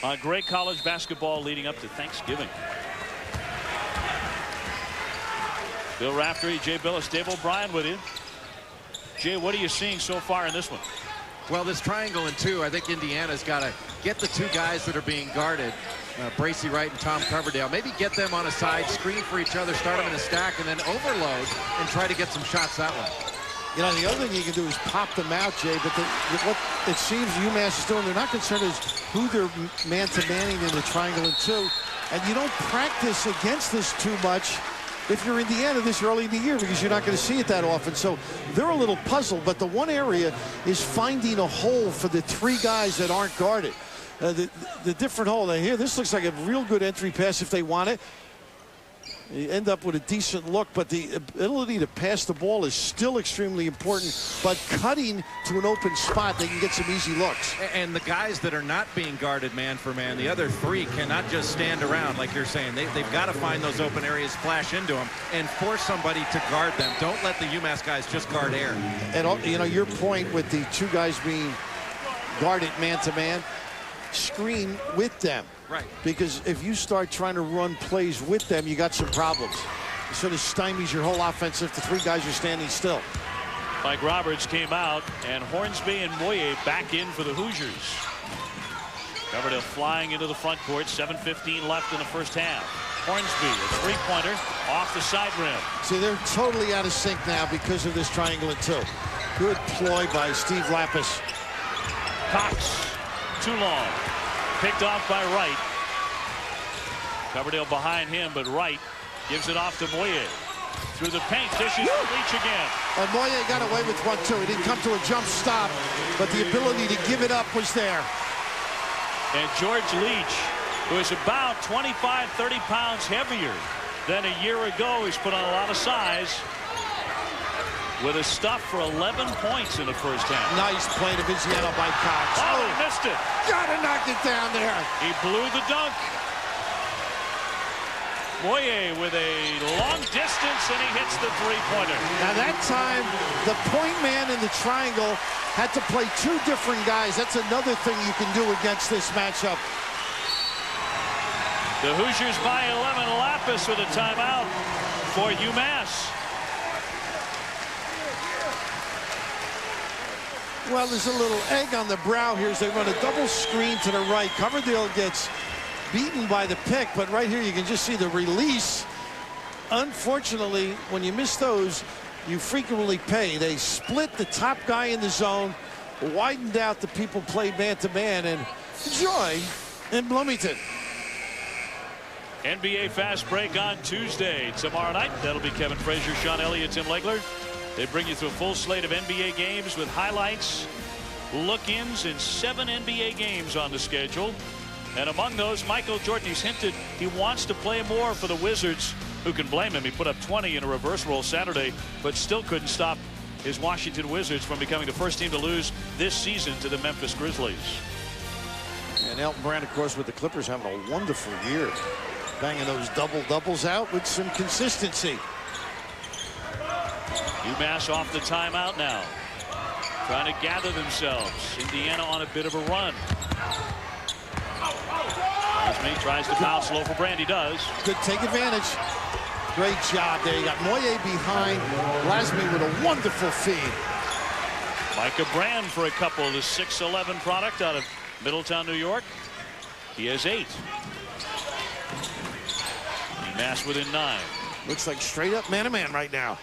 on great college basketball leading up to Thanksgiving. Bill Raftery, Jay Billis, Dave O'Brien with you. Jay, what are you seeing so far in this one? Well, this triangle in two, I think Indiana's got to get the two guys that are being guarded, Bracy Wright and Tom Coverdale, maybe get them on a side, screen for each other, start them in a stack, and then overload and try to get some shots that way. You know, the other thing you can do is pop them out, Jay, but what it seems UMass is doing, they're not concerned as who they're man-to-manning in the triangle in two, and you don't practice against this too much if you're Indiana this early in the year, because you're not going to see it that often. So they're a little puzzled, but the one area is finding a hole for the three guys that aren't guarded. The different hole. Now here, this looks like a real good entry pass if they want it. You end up with a decent look, but the ability to pass the ball is still extremely important. But cutting to an open spot, they can get some easy looks. And the guys that are not being guarded man for man, the other three cannot just stand around like you're saying. They've got to find those open areas, flash into them, and force somebody to guard them. Don't let the UMass guys just guard air. And, you know, your point with the two guys being guarded man-to-man, screen with them. Right. Because if you start trying to run plays with them, you got some problems. It sort of stymies your whole offense if the three guys are standing still. Mike Roberts came out, and Hornsby and Moye back in for the Hoosiers. Coverdale flying into the front court. 7:15 left in the first half. Hornsby, a three-pointer off the side rim. See, they're totally out of sync now because of this triangle and two. Good ploy by Steve Lapis. Cox, too long. Picked off by Wright. Coverdale behind him, but Wright gives it off to Moye. Through the paint, dishes to Leach again. And Moye got away with one, too. He didn't come to a jump stop, but the ability to give it up was there. And George Leach, who is about 25, 30 pounds heavier than a year ago, he's put on a lot of size, with a stuff for 11 points in the first half. Nice play to Viziano by Cox. Oh, he missed it. Gotta knock it down there. He blew the dunk. Moye with a long distance, and he hits the three-pointer. Now that time, the point man in the triangle had to play two different guys. That's another thing you can do against this matchup. The Hoosiers by 11. Lapis with a timeout for UMass. Well, there's a little egg on the brow here as they run a double screen to the right. Coverdale gets beaten by the pick, but right here you can just see the release unfortunately, when you miss those, you frequently pay. They split the top guy in the zone, widened out the people play man-to-man, and joy in Bloomington. NBA Fast Break on Tuesday. Tomorrow night, that'll be Kevin Frazier, Sean Elliott, Tim Legler. They bring you through a full slate of NBA games with highlights, look-ins, and 7 NBA games on the schedule. And among those, Michael Jordan, he's hinted he wants to play more for the Wizards. Who can blame him? He put up 20 in a reverse roll Saturday, but still couldn't stop his Washington Wizards from becoming the first team to lose this season to the Memphis Grizzlies. And Elton Brand, of course, with the Clippers having a wonderful year. Banging those double-doubles out with some consistency. UMass off the timeout now. Trying to gather themselves. Indiana on a bit of a run. Osme tries to bounce low for Brand. He does. Good take advantage. Great job there. You got Moye behind. Lasme with a wonderful feed. Micah Brand for a couple. The 6'11" product out of Middletown, New York. He has 8. UMass within 9. Looks like straight up man-to-man right now.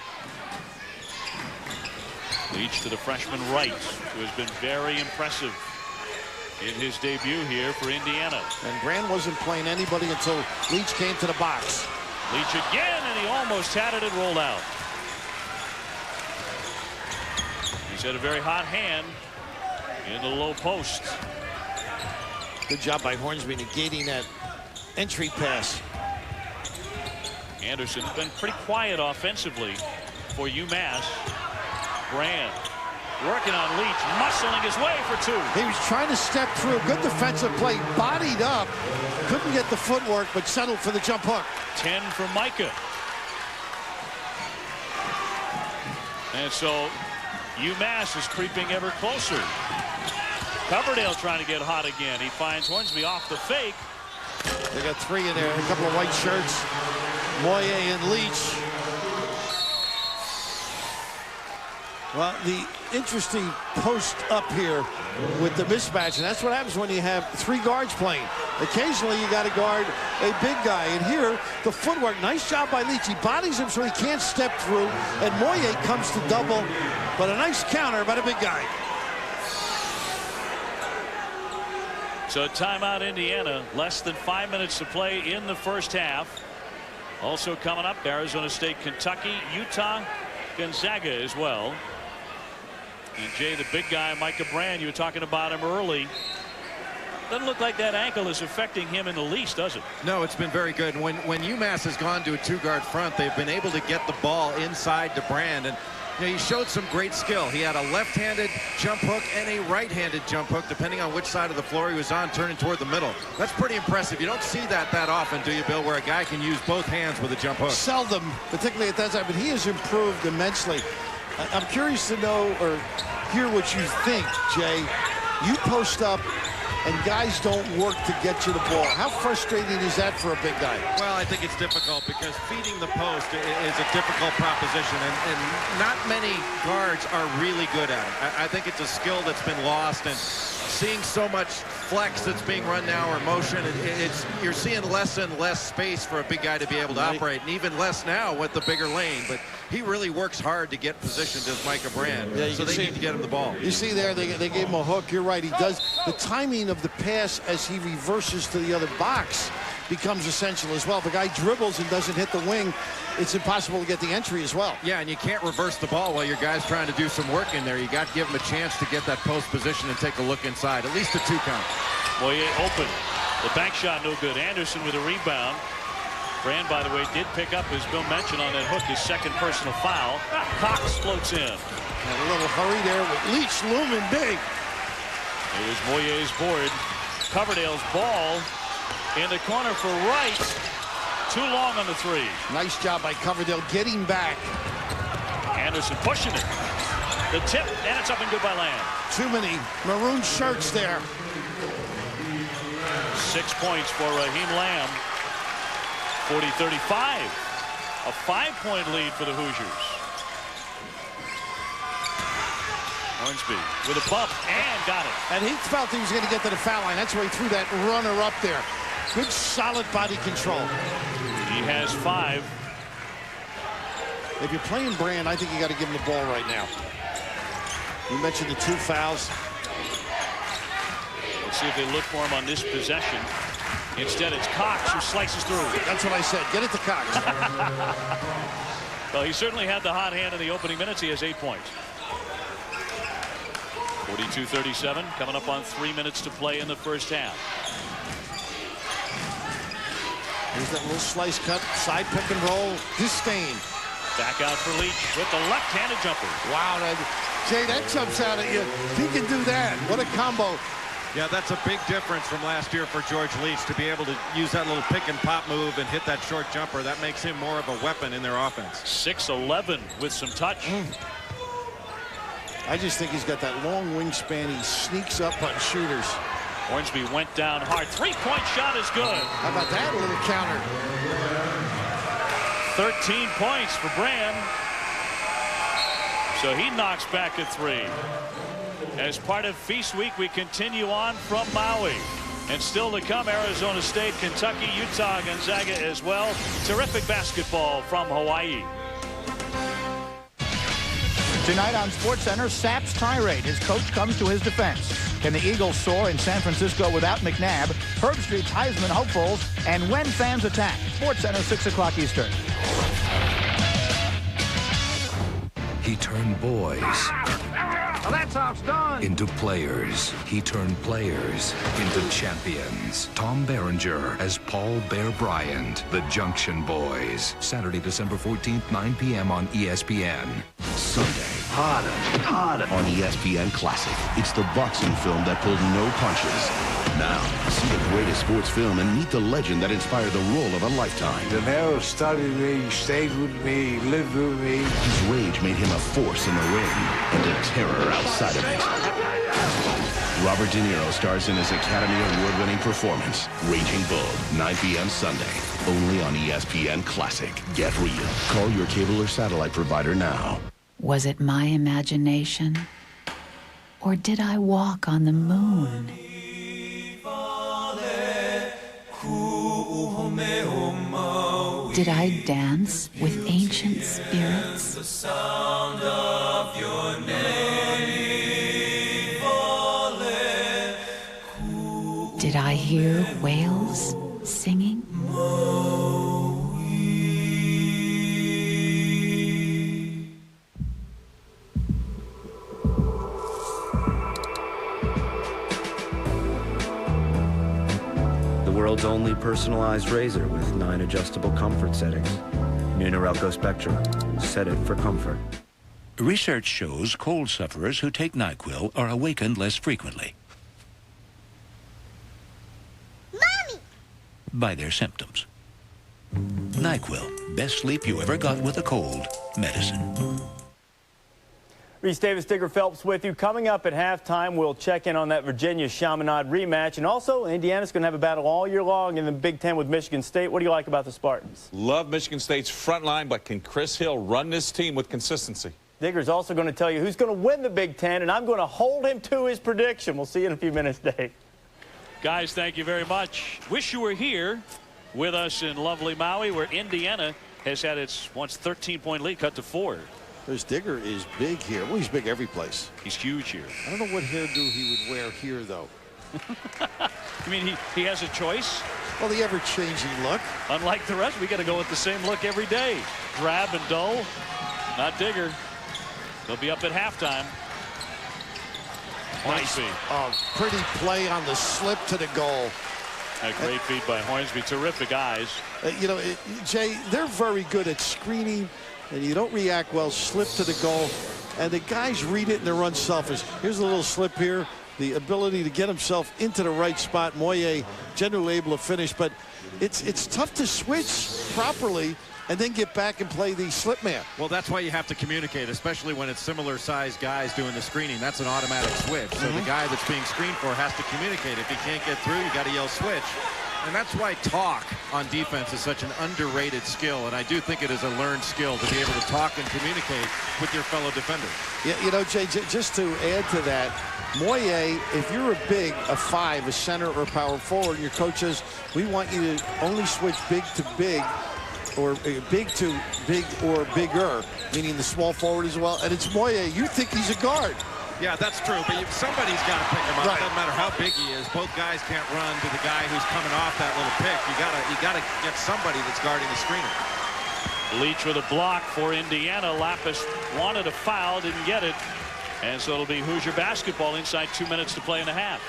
Leach to the freshman Wright, who has been very impressive in his debut here for Indiana. And Brand wasn't playing anybody until Leach came to the box. Leach again, and he almost had it and rolled out. He's had a very hot hand in the low post. Good job by Hornsby negating that entry pass. Anderson's been pretty quiet offensively for UMass. Brand working on Leach, muscling his way for 2. He was trying to step through. Good defensive play, bodied up. Couldn't get the footwork, but settled for the jump hook. 10 for Micah. And so UMass is creeping ever closer. Coverdale trying to get hot again. He finds Hornsby off the fake. They got 3 in there, a couple of white shirts. Moye and Leach. Well, the interesting post up here with the mismatch, and that's what happens when you have 3 guards playing. Occasionally you got to guard a big guy, and here the footwork, nice job by Leach. He bodies him so he can't step through, and Moye comes to double, but a nice counter by the big guy. So timeout Indiana, less than 5 minutes to play in the first half. Also coming up, Arizona State, Kentucky, Utah, Gonzaga as well. And Jay, the big guy, Micah Brand, you were talking about him early. Doesn't look like that ankle is affecting him in the least, does it? No, it's been very good. When UMass has gone to a 2-guard front, they've been able to get the ball inside to Brand. And you know, he showed some great skill. He had a left-handed jump hook and a right-handed jump hook, depending on which side of the floor he was on, turning toward the middle. That's pretty impressive. You don't see that often, do you, Bill, where a guy can use both hands with a jump hook? Seldom, particularly at that time, but he has improved immensely. I'm curious to know or hear what you think, Jay. You post up and guys don't work to get you the ball. How frustrating is that for a big guy? Well, I think it's difficult because feeding the post is a difficult proposition, and not many guards are really good at it. I think it's a skill that's been lost, and seeing so much flex that's being run now or motion, you're seeing less and less space for a big guy to be able to operate, and even less now with the bigger lane. But he really works hard to get positioned as Micah Brand, so they need to get him the ball. You see there, they gave him a hook. You're right. He does. The timing of the pass as he reverses to the other box becomes essential as well. If a guy dribbles and doesn't hit the wing, it's impossible to get the entry as well. Yeah, and you can't reverse the ball while your guy's trying to do some work in there. You got to give him a chance to get that post position and take a look inside. At least a 2 count. Moye open. The bank shot no good. Anderson with a rebound. Brand, by the way, did pick up, as Bill mentioned, on that hook, his second personal foul. Cox floats in. And a little hurry there with Leach looming big. Here's Moye's board. Coverdale's ball in the corner for Wright. Too long on the 3. Nice job by Coverdale getting back. Anderson pushing it. The tip, and it's up and good by Lamb. Too many maroon shirts there. 6 points for Raheem Lamb. 40-35. A 5-point lead for the Hoosiers. Hornsby with a bump and got it. And he felt he was going to get to the foul line. That's why he threw that runner up there. Good solid body control. He has 5. If you're playing Brand, I think you got to give him the ball right now. You mentioned the 2 fouls. Let's see if they look for him on this possession. Instead, it's Cox who slices through. That's what I said. Get it to Cox. Well, he certainly had the hot hand in the opening minutes. He has 8 points. 42-37, coming up on 3 minutes to play in the first half. Here's that little slice cut, side pick and roll. Disdain. Back out for Leach with the left-handed jumper. Wow, Jay, that jumps out at you. He can do that. What a combo. Yeah, that's a big difference from last year for George Leach to be able to use that little pick and pop move and hit that short jumper. That makes him more of a weapon in their offense. 6'11" with some touch. I just think he's got that long wingspan. He sneaks up on shooters. Hornsby went down hard. 3-point shot is good. How about that little counter? 13 points for Brand. So he knocks back a 3. As part of Feast Week, we continue on from Maui. And still to come, Arizona State, Kentucky, Utah, Gonzaga as well. Terrific basketball from Hawaii. Tonight on SportsCenter, Sapp's tirade. His coach comes to his defense. Can the Eagles soar in San Francisco without McNabb? Herb Street's Heisman hopefuls, and when fans attack. SportsCenter, 6 o'clock Eastern. He turned boys Well, that's how it's done. into players. He turned players into champions. Tom Berenger as Paul Bear Bryant, the Junction Boys. Saturday, December 14th, 9 p.m. on ESPN. Sunday, harder on ESPN Classic. It's the boxing film that pulled no punches. Now, see the greatest sports film and meet the legend that inspired the role of a lifetime. De Niro studied me, stayed with me, lived with me. His rage made him a force in the ring and a terror outside of it. Robert De Niro stars in his Academy Award-winning performance, Raging Bull, 9 p.m. Sunday, only on ESPN Classic. Get real. Call your cable or satellite provider now. Was it my imagination? Or did I walk on the moon? Did I dance with ancient spirits? The sound of your name falling. Did I hear whales singing? The world's only personalized razor with 9 adjustable comfort settings. New Norelco Spectrum. Set it for comfort. Research shows cold sufferers who take NyQuil are awakened less frequently. Mommy! By their symptoms. NyQuil, best sleep you ever got with a cold. Medicine. Reese Davis, Digger Phelps with you. Coming up at halftime, we'll check in on that Virginia-Chaminade rematch. And also, Indiana's going to have a battle all year long in the Big Ten with Michigan State. What do you like about the Spartans? Love Michigan State's front line, but can Chris Hill run this team with consistency? Digger's also going to tell you who's going to win the Big Ten, and I'm going to hold him to his prediction. We'll see you in a few minutes, Dave. Guys, thank you very much. Wish you were here with us in lovely Maui, where Indiana has had its once 13-point lead cut to 4. This Digger is big here. Well, he's big every place. He's huge here. I don't know what hairdo he would wear here, though. You mean he has a choice? Well, the ever-changing look. Unlike the rest, we got to go with the same look every day. Drab and dull. Not Digger. They'll be up at halftime. Nice. Pretty play on the slip to the goal. A great feed by Hornsby. Terrific eyes. You know, Jay, they're very good at screening, and you don't react well, slip to the goal. And the guys read it and they're unselfish. Here's a little slip here. The ability to get himself into the right spot. Moye generally able to finish, but it's tough to switch properly and then get back and play the slip man. Well, that's why you have to communicate, especially when it's similar sized guys doing the screening. That's an automatic switch. So the guy that's being screened for has to communicate. If he can't get through, you got to yell switch. And that's why talk on defense is such an underrated skill. And I do think it is a learned skill to be able to talk and communicate with your fellow defenders. Yeah, you know, Jay, just to add to that, Moye, if you're a big, a 5, a center or power forward, your coach says, we want you to only switch big to big. or big to big or bigger, meaning the small forward as well. And it's Moye. You think he's a guard. Yeah, that's true, but somebody's got to pick him up. Right. It doesn't matter how big he is. Both guys can't run to the guy who's coming off that little pick. You gotta get somebody that's guarding the screener. Leach with a block for Indiana. Lapis wanted a foul, didn't get it. And so it'll be Hoosier basketball inside 2 minutes to play in the half.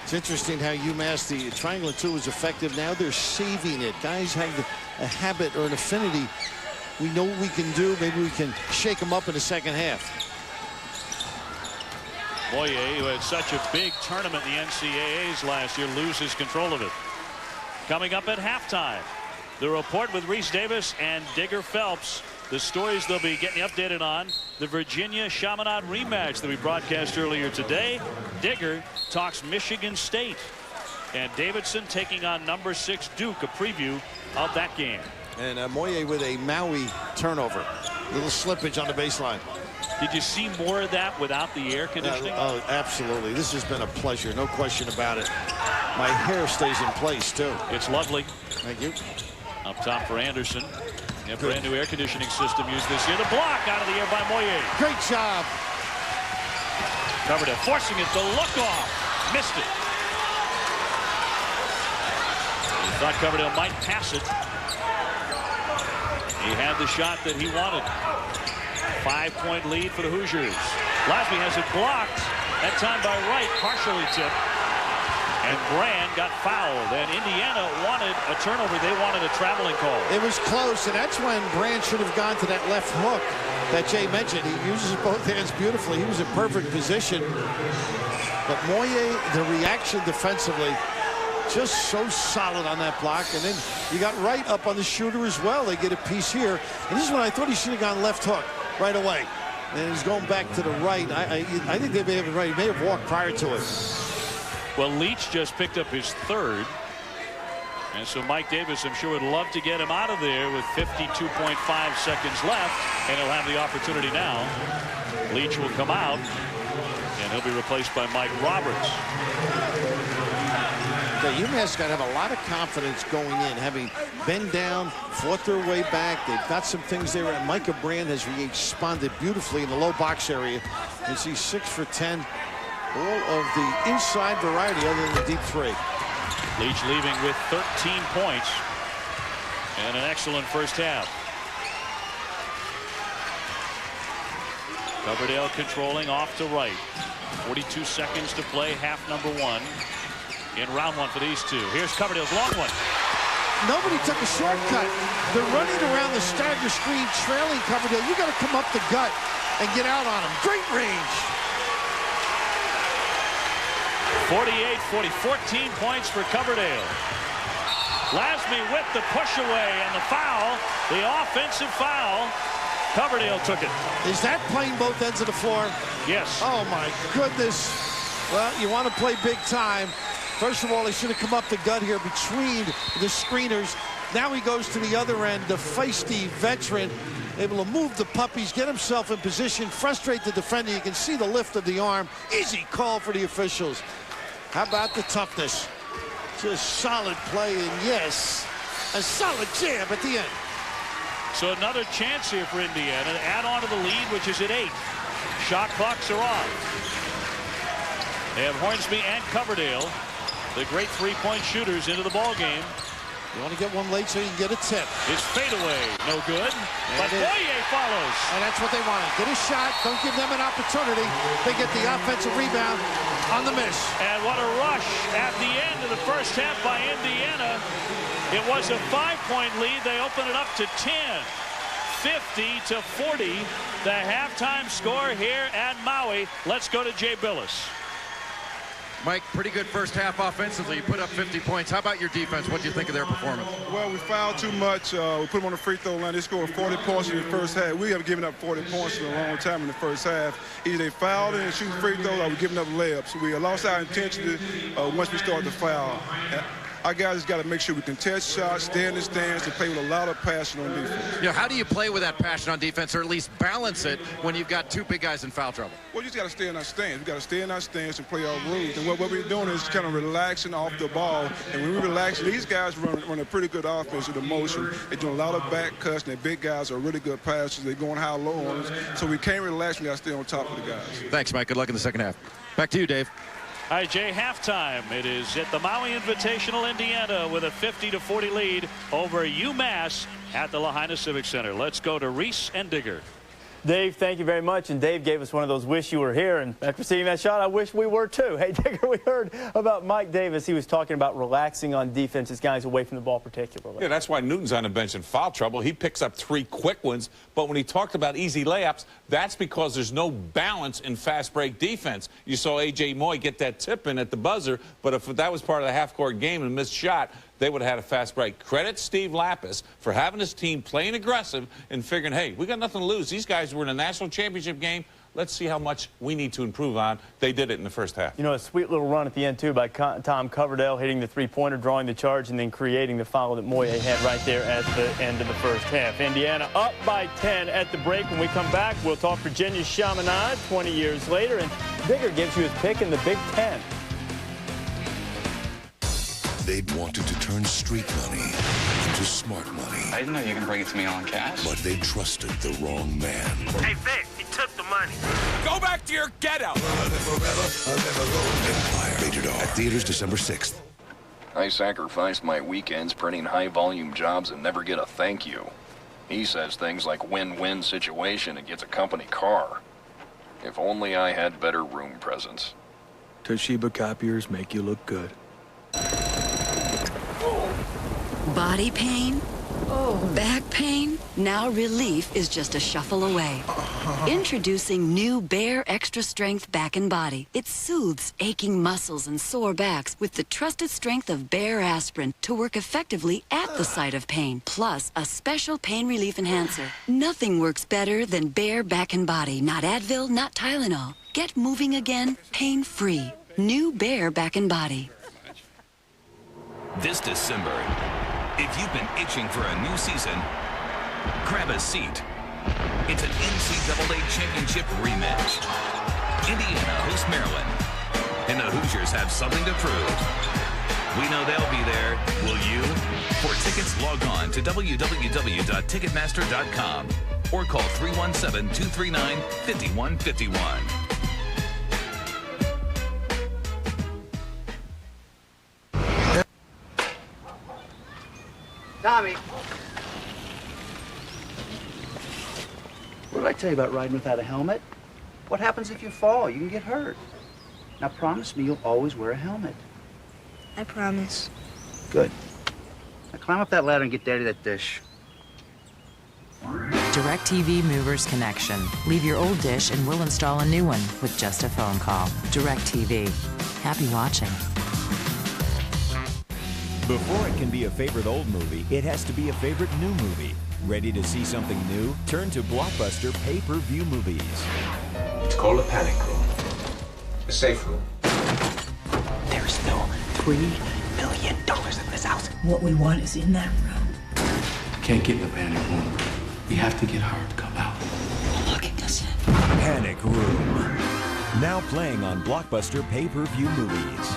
It's interesting how UMass, the triangle 2 is effective. Now they're saving it. Guys have a habit or an affinity. We know what we can do. Maybe we can shake them up in the second half. Moye, who had such a big tournament in the NCAAs last year, loses control of it. Coming up at halftime, the report with Reese Davis and Digger Phelps. The stories they'll be getting updated on: the Virginia Chaminade rematch that we broadcast earlier today. Digger talks Michigan State. And Davidson taking on number 6 Duke, a preview of that game. And Moye with a Maui turnover. Little slippage on the baseline. Did you see more of that without the air conditioning? Oh, absolutely. This has been a pleasure. No question about it. My hair stays in place, too. It's lovely. Thank you. Up top for Anderson. A brand new air conditioning system used this year. The block out of the air by Moye. Great job. Coverdale forcing it. The look off. Missed it. He thought Coverdale might pass it. He had the shot that he wanted. 5-point lead for the Hoosiers. Lasby has it blocked. That time by Wright, partially tipped. And Brand got fouled. And Indiana wanted a turnover. They wanted a traveling call. It was close, and that's when Brand should have gone to that left hook that Jay mentioned. He uses both hands beautifully. He was in perfect position. But Moye, the reaction defensively, just so solid on that block. And then you got Wright up on the shooter as well. They get a piece here. And this is when I thought he should have gone left hook right away. And he's going back to the right. I think they may have been right. He may have walked prior to it. Well, Leach just picked up his 3rd. And so Mike Davis, I'm sure, would love to get him out of there with 52.5 seconds left. And he'll have the opportunity now. Leach will come out. And he'll be replaced by Mike Roberts. The UMass got to have a lot of confidence going in, having been down, fought their way back. They've got some things there, and Micah Brand has responded beautifully in the low box area. You see 6 for 10, all of the inside variety other than the deep 3. Leach leaving with 13 points and an excellent first half. Coverdale controlling off to Wright. 42 seconds to play, half number 1. In round 1 for these two. Here's Coverdale's long one. Nobody took a shortcut. They're running around the stagger screen, trailing Coverdale. You got to come up the gut and get out on him. Great range. 48-40, 14 points for Coverdale. Lasby with the push away and the foul, the offensive foul. Coverdale took it. Is that playing both ends of the floor? Yes. Oh my goodness. Well, you want to play big time. First of all, he should have come up the gut here between the screeners. Now he goes to the other end, the feisty veteran, able to move the puppies, get himself in position, frustrate the defender. You can see the lift of the arm. Easy call for the officials. How about the toughness? Just solid play, and yes, a solid jam at the end. So another chance here for Indiana to add on to the lead, which is at 8. Shot clocks are off. They have Hornsby and Coverdale, the great three-point shooters, into the ball game. You want to get one late so you can get a tip. His fadeaway, no good. But Moye follows. And that's what they wanted. Get a shot. Don't give them an opportunity. They get the offensive rebound on the miss. And what a rush at the end of the first half by Indiana. It was a 5-point lead. They open it up to 10. 50-40. The halftime score here at Maui. Let's go to Jay Billis. Mike, pretty good first half offensively. You put up 50 points. How about your defense? What do you think of their performance? Well, we fouled too much. We put them on the free throw line. They scored 40 points in the first half. We have given up 40 points in a long time in the first half. Either they fouled and shooting free throws, or we giving up layups. We lost our intensity once we started to foul. our guys just got to make sure we contest shots, stay in the stands, and play with a lot of passion on defense. You know, how do you play with that passion on defense, or at least balance it when you've got two big guys in foul trouble? Well, you just got to stay in our stands. We got to stay in our stands and play our rules. And what we're doing is kind of relaxing off the ball. And when we relax, these guys run a pretty good offense with the motion. They're doing a lot of back cuts, and their big guys are really good passers. They're going high low on us. So we can't relax. We got to stay on top of the guys. Thanks, Mike. Good luck in the second half. Back to you, Dave. All right, Jay, halftime. It is at the Maui Invitational, Indiana, with a 50-40 lead over UMass at the Lahaina Civic Center. Let's go to Reese and Digger. Dave, thank you very much. And Dave gave us one of those wish you were here. And after seeing that shot, I wish we were too. Hey, Digger, we heard about Mike Davis. He was talking about relaxing on defense, his guys away from the ball particularly. Yeah, that's why Newton's on the bench in foul trouble. He picks up 3 quick ones. But when he talked about easy layups, that's because there's no balance in fast break defense. You saw A.J. Moy get that tip in at the buzzer. But if that was part of the half-court game and missed shot, they would have had a fast break. Credit Steve Lapis for having his team playing aggressive and figuring, hey, we got nothing to lose. These guys were in a national championship game. Let's see how much we need to improve on. They did it in the first half. You know, a sweet little run at the end, too, by Tom Coverdale, hitting the three-pointer, drawing the charge, and then creating the foul that Moye had right there at the end of the first half. Indiana up by 10 at the break. When we come back, we'll talk Virginia Chaminade 20 years later, and Digger gives you his pick in the Big Ten. They'd wanted to turn street money into smart money. I didn't know you can bring it to me all in cash. But they trusted the wrong man. Hey, Vic, he took the money. Go back to your ghetto. Empire. Rated R. At theaters December 6th. I sacrificed my weekends printing high-volume jobs and never get a thank you. He says things like win-win situation and gets a company car. If only I had better room presence. Toshiba copiers make you look good. Body pain? Back pain? Now relief is just a shuffle away. Introducing new Bare Extra Strength Back and Body. It soothes aching muscles and sore backs with the trusted strength of Bare aspirin to work effectively at the site of pain. Plus, a special pain relief enhancer. Nothing works better than Bare Back and Body. Not Advil, not Tylenol. Get moving again, pain-free. New Bare Back and Body. This December, if you've been itching for a new season, grab a seat. It's an NCAA championship rematch. Indiana hosts Maryland, and the Hoosiers have something to prove. We know they'll be there. Will you? For tickets, log on to www.ticketmaster.com or call 317-239-5151. Tommy. What did I tell you about riding without a helmet? What happens if you fall? You can get hurt. Now promise me you'll always wear a helmet. I promise. Good. Now climb up that ladder and get Daddy that dish. DirecTV Movers Connection. Leave your old dish and we'll install a new one with just a phone call. DirecTV. Happy watching. Before it can be a favorite old movie, it has to be a favorite new movie. Ready to see something new? Turn to Blockbuster pay-per-view movies. It's called a panic room. A safe room. There's no $3 million in this house. What we want is in that room. Can't get in the panic room. You have to get hard to come out. Locking us in. Panic Room. Now playing on Blockbuster pay-per-view movies.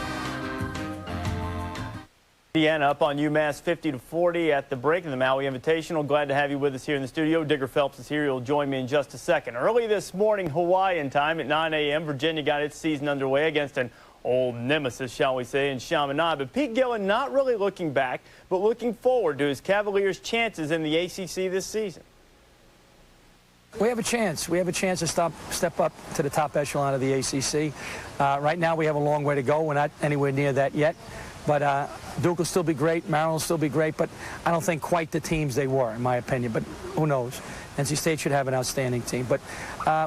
Indiana up on UMass 50-40 at the break in the Maui Invitational. Glad to have you with us here in the studio. Digger Phelps is here. He'll join me in just a second. Early this morning, Hawaiian time at 9 a.m., Virginia got its season underway against an old nemesis, shall we say, in Chaminade. But Pete Gillen not really looking back, but looking forward to his Cavaliers' chances in the ACC this season. We have a chance. We have a chance to step up to the top echelon of the ACC. Right now, we have a long way to go. We're not anywhere near that yet. But Duke will still be great, Maryland will still be great, but I don't think quite the teams they were, in my opinion. But who knows? NC State should have an outstanding team. But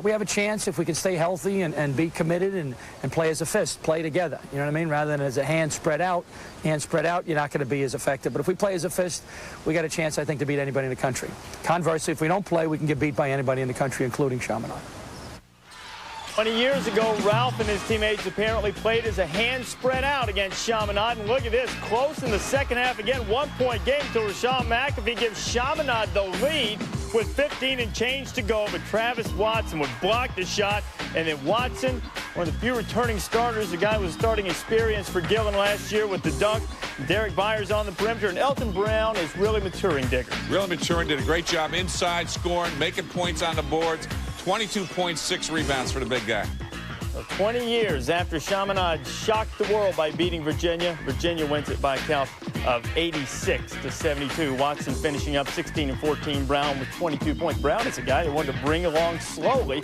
we have a chance if we can stay healthy and be committed and play as a fist, play together. You know what I mean? Rather than as a hand spread out, you're not going to be as effective. But if we play as a fist, we got a chance, I think, to beat anybody in the country. Conversely, if we don't play, we can get beat by anybody in the country, including Chaminade. 20 years ago, Ralph and his teammates apparently played as a hand spread out against Chaminade. And look at this, close in the second half again, 1-point game until Rashawn McAfee gives Chaminade the lead with 15 and change to go. But Travis Watson would block the shot. And then Watson, one of the few returning starters, the guy with starting experience for Gillen last year with the dunk. Derek Byers on the perimeter, and Elton Brown is really maturing, Digger. Really maturing, did a great job inside, scoring, making points on the boards. 22.6 rebounds for the big guy. So 20 years after Chaminade shocked the world by beating Virginia, Virginia wins it by a count of 86-72. Watson finishing up 16 and 14. Brown with 22 points. Brown is a guy that wanted to bring along slowly.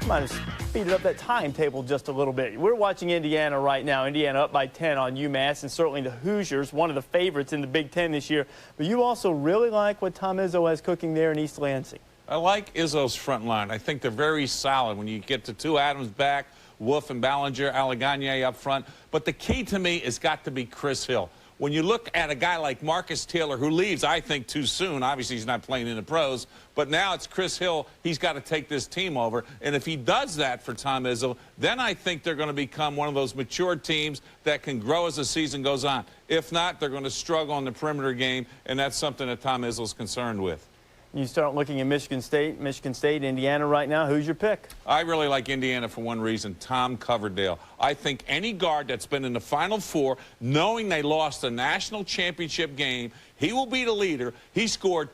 Might have speeded up that timetable just a little bit. We're watching Indiana right now. Indiana up by 10 on UMass, and certainly the Hoosiers, one of the favorites in the Big Ten this year. But you also really like what Tom Izzo has cooking there in East Lansing. I like Izzo's front line. I think they're very solid when you get to two Adams back, Wolf and Ballinger, Allegagne up front. But the key to me has got to be Chris Hill. When you look at a guy like Marcus Taylor, who leaves, I think, too soon. Obviously, he's not playing in the pros. But now it's Chris Hill. He's got to take this team over. And if he does that for Tom Izzo, then I think they're going to become one of those mature teams that can grow as the season goes on. If not, they're going to struggle on the perimeter game, and that's something that Tom Izzo's concerned with. You start looking at Michigan State, Indiana right now. Who's your pick? I really like Indiana for one reason, Tom Coverdale. I think any guard that's been in the Final Four, knowing they lost a national championship game, he will be the leader. He scored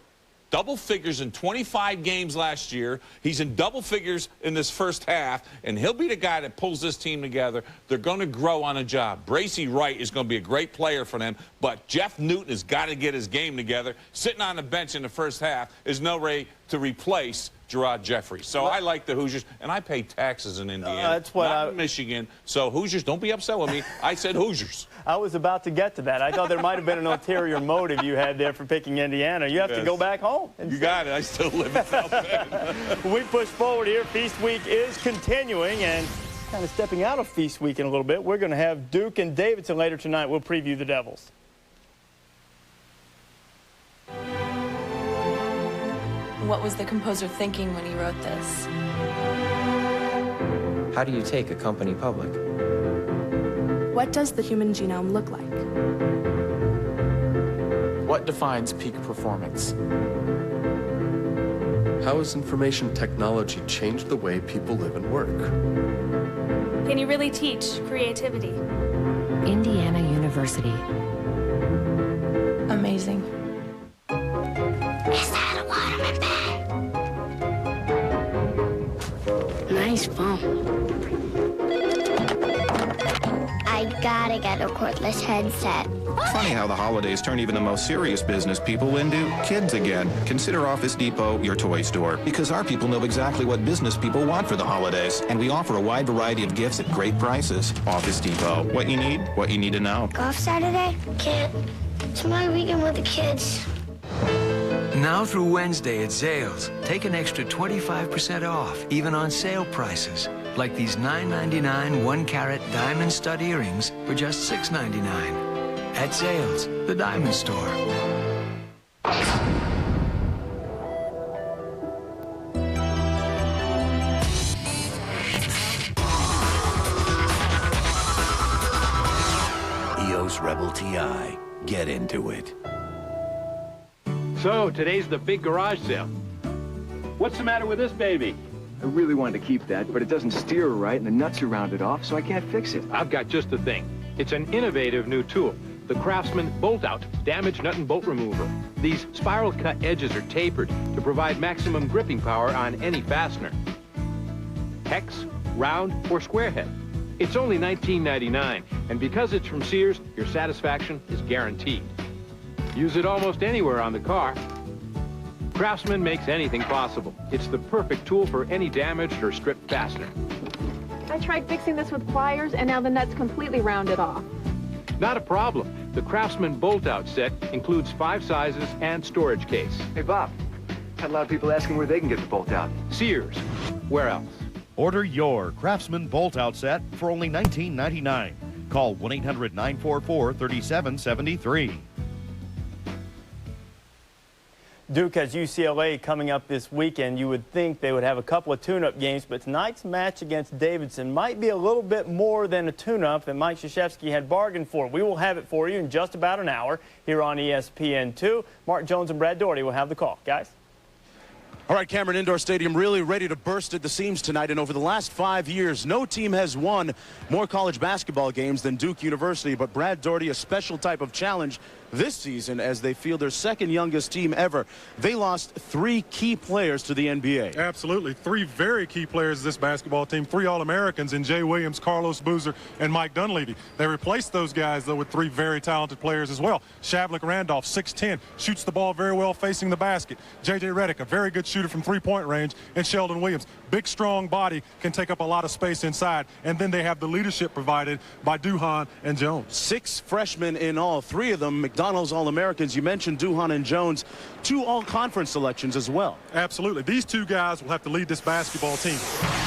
double figures in 25 games last year. He's in double figures in this first half, and he'll be the guy that pulls this team together. They're going to grow on a job. Bracey Wright is going to be a great player for them, but Jeff Newton has got to get his game together. Sitting on the bench in the first half is no way to replace Gerard Jeffrey. So I like the Hoosiers, and I pay taxes in Indiana, that's what not in Michigan. So Hoosiers, don't be upset with me. I said Hoosiers. I was about to get to that. I thought there might have been an ulterior motive you had there for picking Indiana. You have to go back home. You got it. I still live in South Bend. We push forward here. Feast Week is continuing, and kind of stepping out of Feast Week in a little bit. We're going to have Duke and Davidson later tonight. We'll preview the Devils. What was the composer thinking when he wrote this? How do you take a company public? What does the human genome look like? What defines peak performance? How has information technology changed the way people live and work? Can you really teach creativity? Indiana University. Amazing. Is that a waterman bag? Nice phone. I gotta get a cordless headset. Funny how the holidays turn even the most serious business people into kids again. Consider Office Depot your toy store, because our people know exactly what business people want for the holidays, and we offer a wide variety of gifts at great prices. Office Depot. What you need to know. Golf Saturday? Can't. It's my weekend with the kids. Now through Wednesday at Zales, take an extra 25% off, even on sale prices. Like these $9.99 1-carat diamond stud earrings for just $6.99. At Zales, the diamond store. EOS Rebel TI. Get into it. So, today's the big garage sale. What's the matter with this baby? I really wanted to keep that, but it doesn't steer right and the nuts are rounded off, so I can't fix it. I've got just the thing. It's an innovative new tool, the Craftsman Bolt-Out Damage Nut and Bolt Remover. These spiral-cut edges are tapered to provide maximum gripping power on any fastener. Hex, round, or square head. It's only $19.99, and because it's from Sears, your satisfaction is guaranteed. Use it almost anywhere on the car. Craftsman makes anything possible. It's the perfect tool for any damaged or stripped fastener. I tried fixing this with pliers, and now the nut's completely rounded off. Not a problem. The Craftsman Bolt-Out set includes 5 sizes and storage case. Hey, Bob. Had a lot of people asking where they can get the Bolt-Out. Sears. Where else? Order your Craftsman Bolt-Out set for only $19.99. Call 1-800-944-3773. Duke has UCLA coming up this weekend. You would think they would have a couple of tune-up games, but tonight's match against Davidson might be a little bit more than a tune-up that Mike Krzyzewski had bargained for. We will have it for you in just about an hour here on ESPN2. Mark Jones and Brad Doherty will have the call. Guys? All right, Cameron Indoor Stadium really ready to burst at the seams tonight. And over the last 5 years, no team has won more college basketball games than Duke University. But Brad Doherty, a special type of challenge this season as they field their second youngest team ever. They lost 3 key players to the NBA. Absolutely. 3 very key players of this basketball team. 3 All-Americans in Jay Williams, Carlos Boozer, and Mike Dunleavy. They replaced those guys, though, with 3 very talented players as well. Shavlik Randolph, 6'10", shoots the ball very well facing the basket. J.J. Redick, a very good shooter from three-point range. And Sheldon Williams, big, strong body, can take up a lot of space inside. And then they have the leadership provided by Duhan and Jones. 6 freshmen in all, 3 of them McDonald's All-Americans. You mentioned Duhan and Jones, 2 all-conference selections as well. Absolutely. These 2 guys will have to lead this basketball team.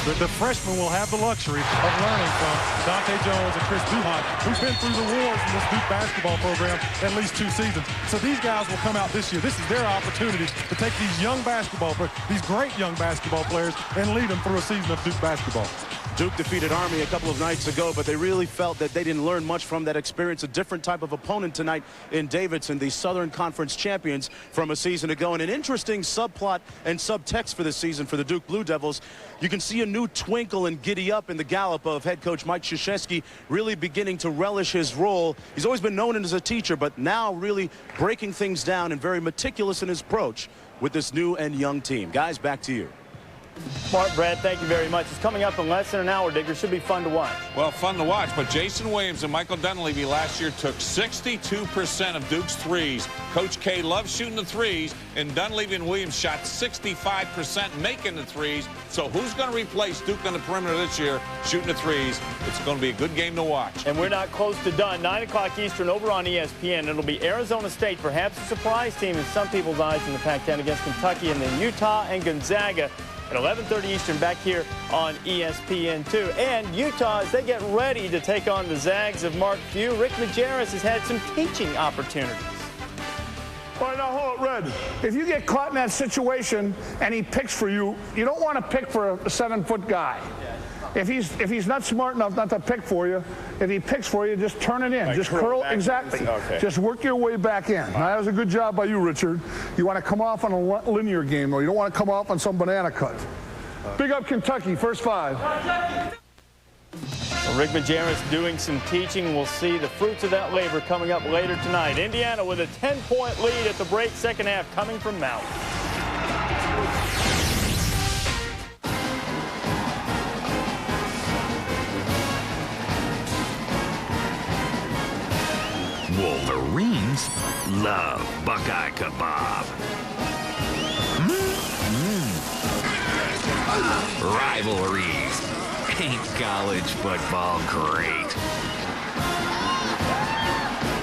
The freshmen will have the luxury of learning from Dante Jones and Chris Duhan, who've been through the wars in this Duke basketball program at least 2 seasons. So these guys will come out this year. This is their opportunity to take these young basketball players, these great young basketball players, and lead them through a season of Duke basketball. Duke defeated Army a couple of nights ago, but they really felt that they didn't learn much from that experience. A different type of opponent tonight in Davidson, the Southern Conference champions from a season ago. And an interesting subplot and subtext for this season for the Duke Blue Devils. You can see a new twinkle and giddy up in the gallop of head coach Mike Krzyzewski, really beginning to relish his role. He's always been known as a teacher, but now really breaking things down and very meticulous in his approach with this new and young team. Guys, back to you. Mark, Brad, thank you very much. It's coming up in less than an hour, Digger. Should be fun to watch. Well, fun to watch, but Jason Williams and Michael Dunleavy last year took 62% of Duke's threes. Coach K loves shooting the threes, and Dunleavy and Williams shot 65% making the threes. So who's going to replace Duke on the perimeter this year shooting the threes? It's going to be a good game to watch. And we're not close to done. 9 o'clock Eastern over on ESPN. It'll be Arizona State, perhaps a surprise team in some people's eyes in the Pac-10 against Kentucky, and then Utah and Gonzaga at 11:30 Eastern back here on ESPN2. And Utah, as they get ready to take on the Zags of Mark Few, Rick Majerus has had some teaching opportunities. All right, now hold it, Red. If you get caught in that situation and he picks for you, you don't want to pick for a 7-foot guy. If he's not smart enough not to pick for you, if he picks for you, just turn it in. Like just curl, exactly. Okay. Just work your way back in. Now, that was a good job by you, Richard. You want to come off on a linear game, though. You don't want to come off on some banana cut. Big up Kentucky, first 5. Well, Rick Majerus doing some teaching. We'll see the fruits of that labor coming up later tonight. Indiana with a 10-point lead at the break, second half coming from Maui. Wolverines love Buckeye Kebab. Rivalries. Ain't college football great?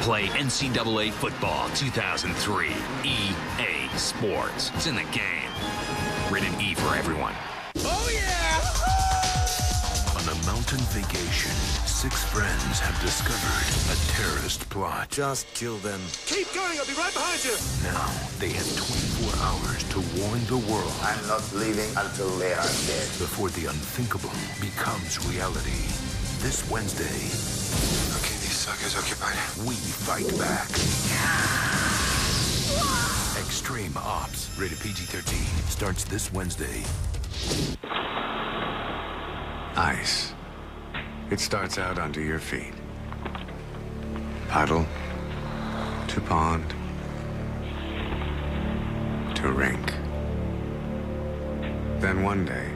Play NCAA Football 2003. EA Sports. It's in the game. Rated E for everyone. Oh, yeah! On a mountain vacation, 6 friends have discovered a terrorist plot. Just kill them. Keep going, I'll be right behind you. Now, they have 24 hours to warn the world. I'm not leaving until they are dead. Before the unthinkable becomes reality. This Wednesday. Okay, these suckers occupied. We fight back. Extreme Ops, rated PG-13, starts this Wednesday. Ice. It starts out under your feet. Puddle. To pond. To rink. Then one day,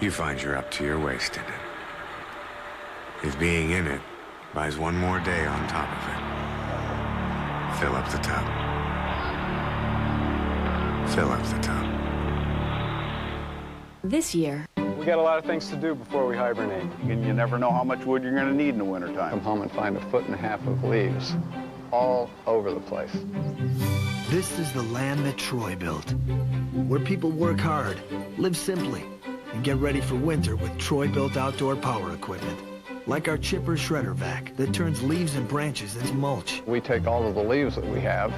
you find you're up to your waist in it. If being in it buys one more day on top of it, fill up the tub. Fill up the tub. This year, we got a lot of things to do before we hibernate. And you never know how much wood you're going to need in the wintertime. Come home and find 1.5 feet of leaves all over the place. This is the land that Troy built, where people work hard, live simply, and get ready for winter with Troy-built outdoor power equipment. like our chipper shredder vac that turns leaves and branches into mulch. We take all of the leaves that we have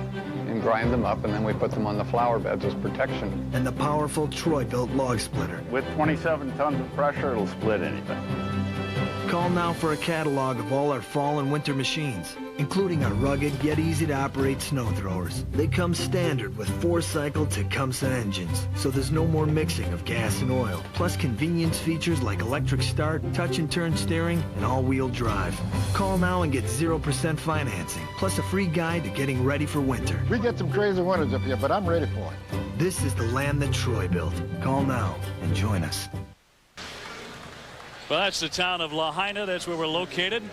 and grind them up, and then we put them on the flower beds as protection. And the powerful Troy-Bilt log splitter. With 27 tons of pressure, it'll split anything. Call now for a catalog of all our fall and winter machines, including our rugged yet easy-to-operate snow throwers. They come standard with 4-cycle Tecumseh engines, so there's no more mixing of gas and oil. Plus convenience features like electric start, touch and turn steering, and all-wheel drive. Call now and get 0% financing, plus a free guide to getting ready for winter. We get some crazy winters up here, but I'm ready for it. This is the land that Troy built. Call now and join us. Well, that's the town of Lahaina. That's where we're located.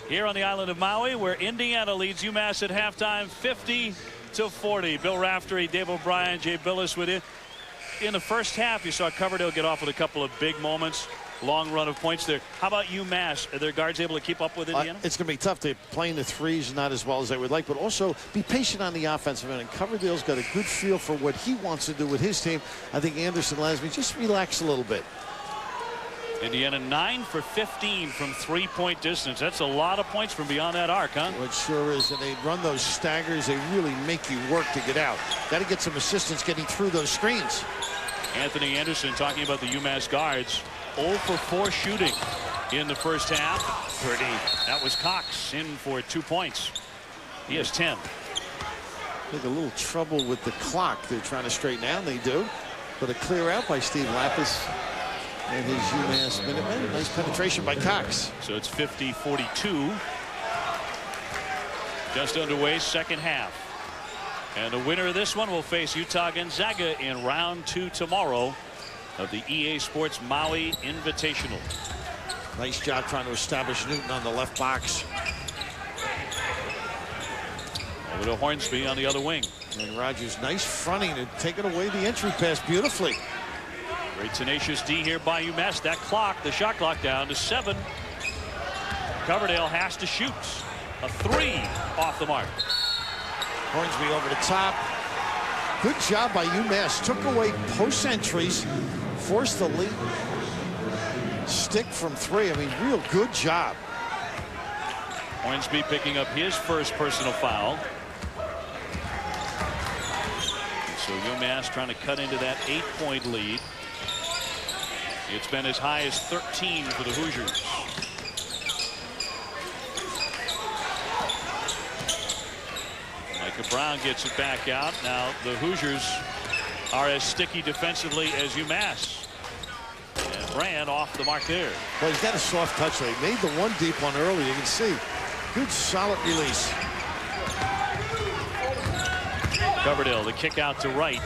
Here on the island of Maui, where Indiana leads UMass at halftime 50-40. Bill Raftery, Dave O'Brien, Jay Billis with you. In the first half, you saw Coverdale get off with a couple of big moments. Long run of points there. How about UMass? Are their guards able to keep up with Indiana? It's going to be tough. They're playing the threes not as well as they would like, but also be patient on the offensive end. And Coverdale's got a good feel for what he wants to do with his team. I think Anderson Lasme just relax a little bit. Indiana 9 for 15 from three-point distance. That's a lot of points from beyond that arc, huh? Well, it sure is. And they run those staggers. They really make you work to get out. Got to get some assistance getting through those screens. Anthony Anderson talking about the UMass guards. 0 for 4 shooting in the first half. That was Cox in for 2 points. He has 10. I think a little trouble with the clock. They're trying to straighten out. They do. But a clear out by Steve Lapis. And his UMass Minutemen. Nice penetration by Cox. So it's 50-42. Just underway, second half. And the winner of this one will face Utah Gonzaga in round 2 tomorrow of the EA Sports Maui Invitational. Nice job trying to establish Newton on the left box. Over to Hornsby on the other wing. And Rogers, nice fronting and taking away the entry pass beautifully. Great tenacious D here by UMass. That clock, the shot clock, down to 7. Coverdale has to shoot. A 3 off the mark. Hornsby over the top. Good job by UMass. Took away post entries. Forced the lead. Stick from 3. I mean, real good job. Hornsby picking up his first personal foul. So UMass trying to cut into that 8-point lead. It's been as high as 13 for the Hoosiers. Micah Brown gets it back out. Now the Hoosiers are as sticky defensively as UMass. And Brand off the mark there. Well, he's got a soft touch there. He made the one deep one early. You can see. Good solid release. Coverdale, the kick out to right.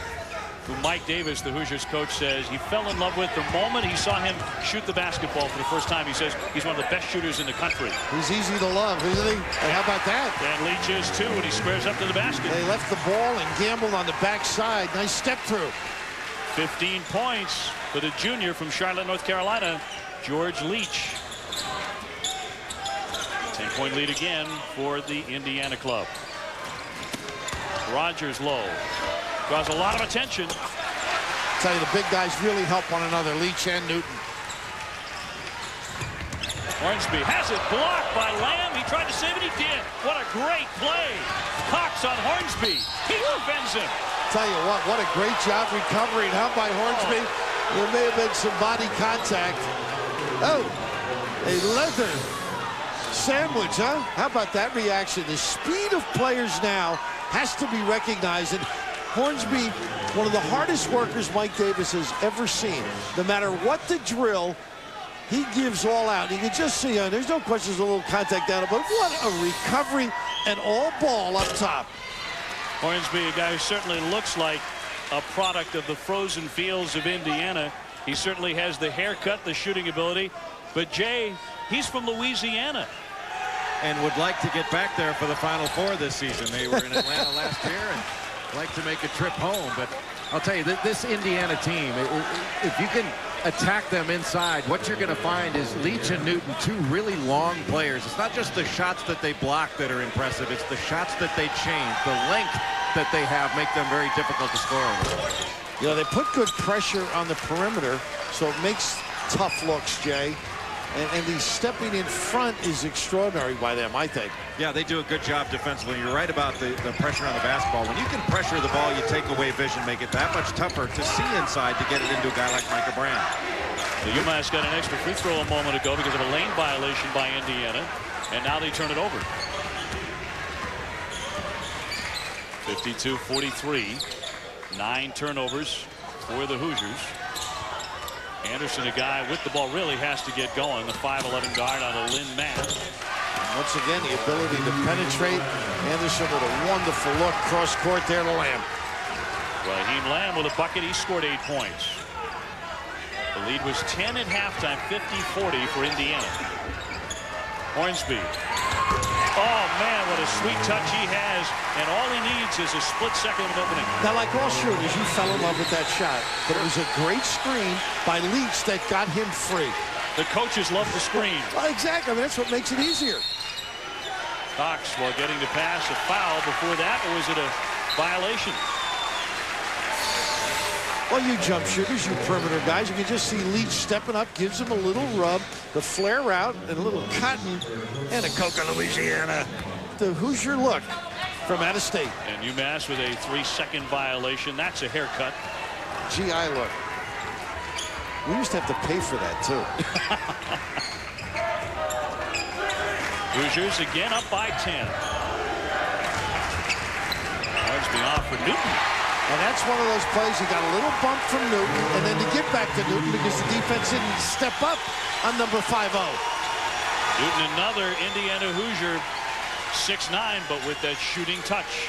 Who Mike Davis, the Hoosiers coach, says he fell in love with the moment he saw him shoot the basketball for the first time. He says he's one of the best shooters in the country. He's easy to love, isn't he? And how about that? And Leach is too, and he squares up to the basket. They left the ball and gambled on the backside. Nice step through. 15 points for the junior from Charlotte, North Carolina, George Leach. 10-point lead again for the Indiana club. Rogers low. Draws a lot of attention. Tell you, the big guys really help one another, Leach and Newton. Hornsby has it blocked by Lamb. He tried to save it. He did. What a great play. Cox on Hornsby. He defends him. Tell you what a great job recovering, huh, by Hornsby. There may have been some body contact. Oh, a leather sandwich, huh? How about that reaction? The speed of players now has to be recognized. And Hornsby, one of the hardest workers Mike Davis has ever seen. No matter what the drill, he gives all out. You can just see, there's no question there's a little contact down, but what a recovery and all ball up top. Hornsby, a guy who certainly looks like a product of the frozen fields of Indiana. He certainly has the haircut, the shooting ability. But Jay, he's from Louisiana. And would like to get back there for the Final Four this season. They were in Atlanta last year and like to make a trip home. But I'll tell you, this Indiana team, if you can attack them inside, what you're going to find is Leach and Newton, two really long players. It's not just the shots that they block that are impressive. It's the shots that they change. The length that they have make them very difficult to score over. You know, they put good pressure on the perimeter, so it makes tough looks, Jay. And the stepping in front is extraordinary by them, I think. Yeah, they do a good job defensively. You're right about the pressure on the basketball. When you can pressure the ball, you take away vision, make it that much tougher to see inside to get it into a guy like Micah Brand. The UMass got an extra free throw a moment ago because of a lane violation by Indiana, and now they turn it over. 52-43, 9 turnovers for the Hoosiers. Anderson, a guy with the ball, really has to get going. The 5'11" guard out of Lynn Mass. Once again, the ability to penetrate. Anderson with a wonderful look cross court there to Lamb. Raheem Lamb with a bucket. He scored 8 points. The lead was 10 at halftime, 50-40 for Indiana. Hornsby. Oh, man, what a sweet touch he has. And all he needs is a split second of opening. Now, like all shooters, you fell in love with that shot. But it was a great screen by Leach that got him free. The coaches love the screen. Well, exactly. I mean, that's what makes it easier. Cox, while getting to pass, a foul before that, or was it a violation? Well, you jump shooters, you perimeter guys, you can just see Leach stepping up, gives him a little rub, the flare out, and a little cotton, and a Coca, Louisiana. The Hoosier look from out of state. And UMass with a 3-second violation. That's a haircut. GI look. We used to have to pay for that, too. Hoosiers again up by 10. Hornsby off for Newton. And that's one of those plays, you got a little bump from Newton, and then to get back to Newton because the defense didn't step up on number 5-0. Newton, another Indiana Hoosier, 6'9", but with that shooting touch.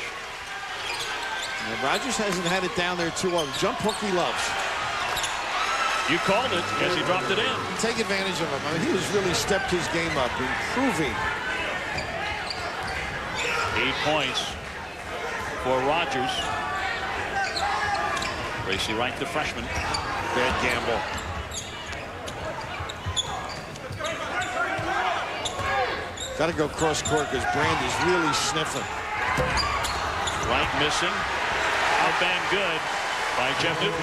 And Rogers hasn't had it down there too long. Jump hook he loves. You called it as he dropped it in. Take advantage of him. I mean, he has really stepped his game up, improving. 8 points for Rogers. Tracy Wright, the freshman. Bad gamble. Got to go cross court because Brand is really sniffing. Wright missing. Outband good by Jeff Newton.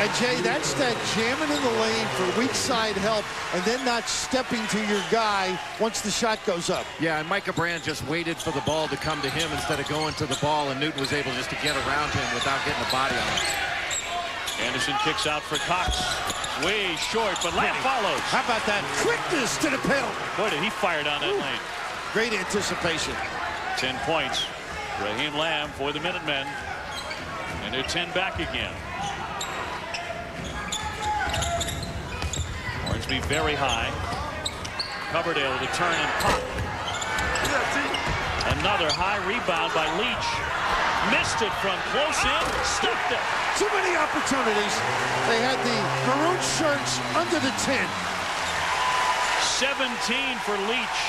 And Jay, that's that jamming in the lane for weak side help and then not stepping to your guy once the shot goes up. Yeah, and Micah Brand just waited for the ball to come to him instead of going to the ball, and Newton was able just to get around him without getting a body on him. Anderson kicks out for Cox. Way short, but Lamb follows. How about that quickness to the penalty? Boy, did he fire down that lane. Great anticipation. 10 points. Raheem Lamb for the Minutemen. And they're 10 back again. Hornsby very high. Coverdale with a turn and pop. Another high rebound by Leach. Missed it from close in. Stuffed it. Too many opportunities. They had the maroon shirts under the 10. 17 for Leach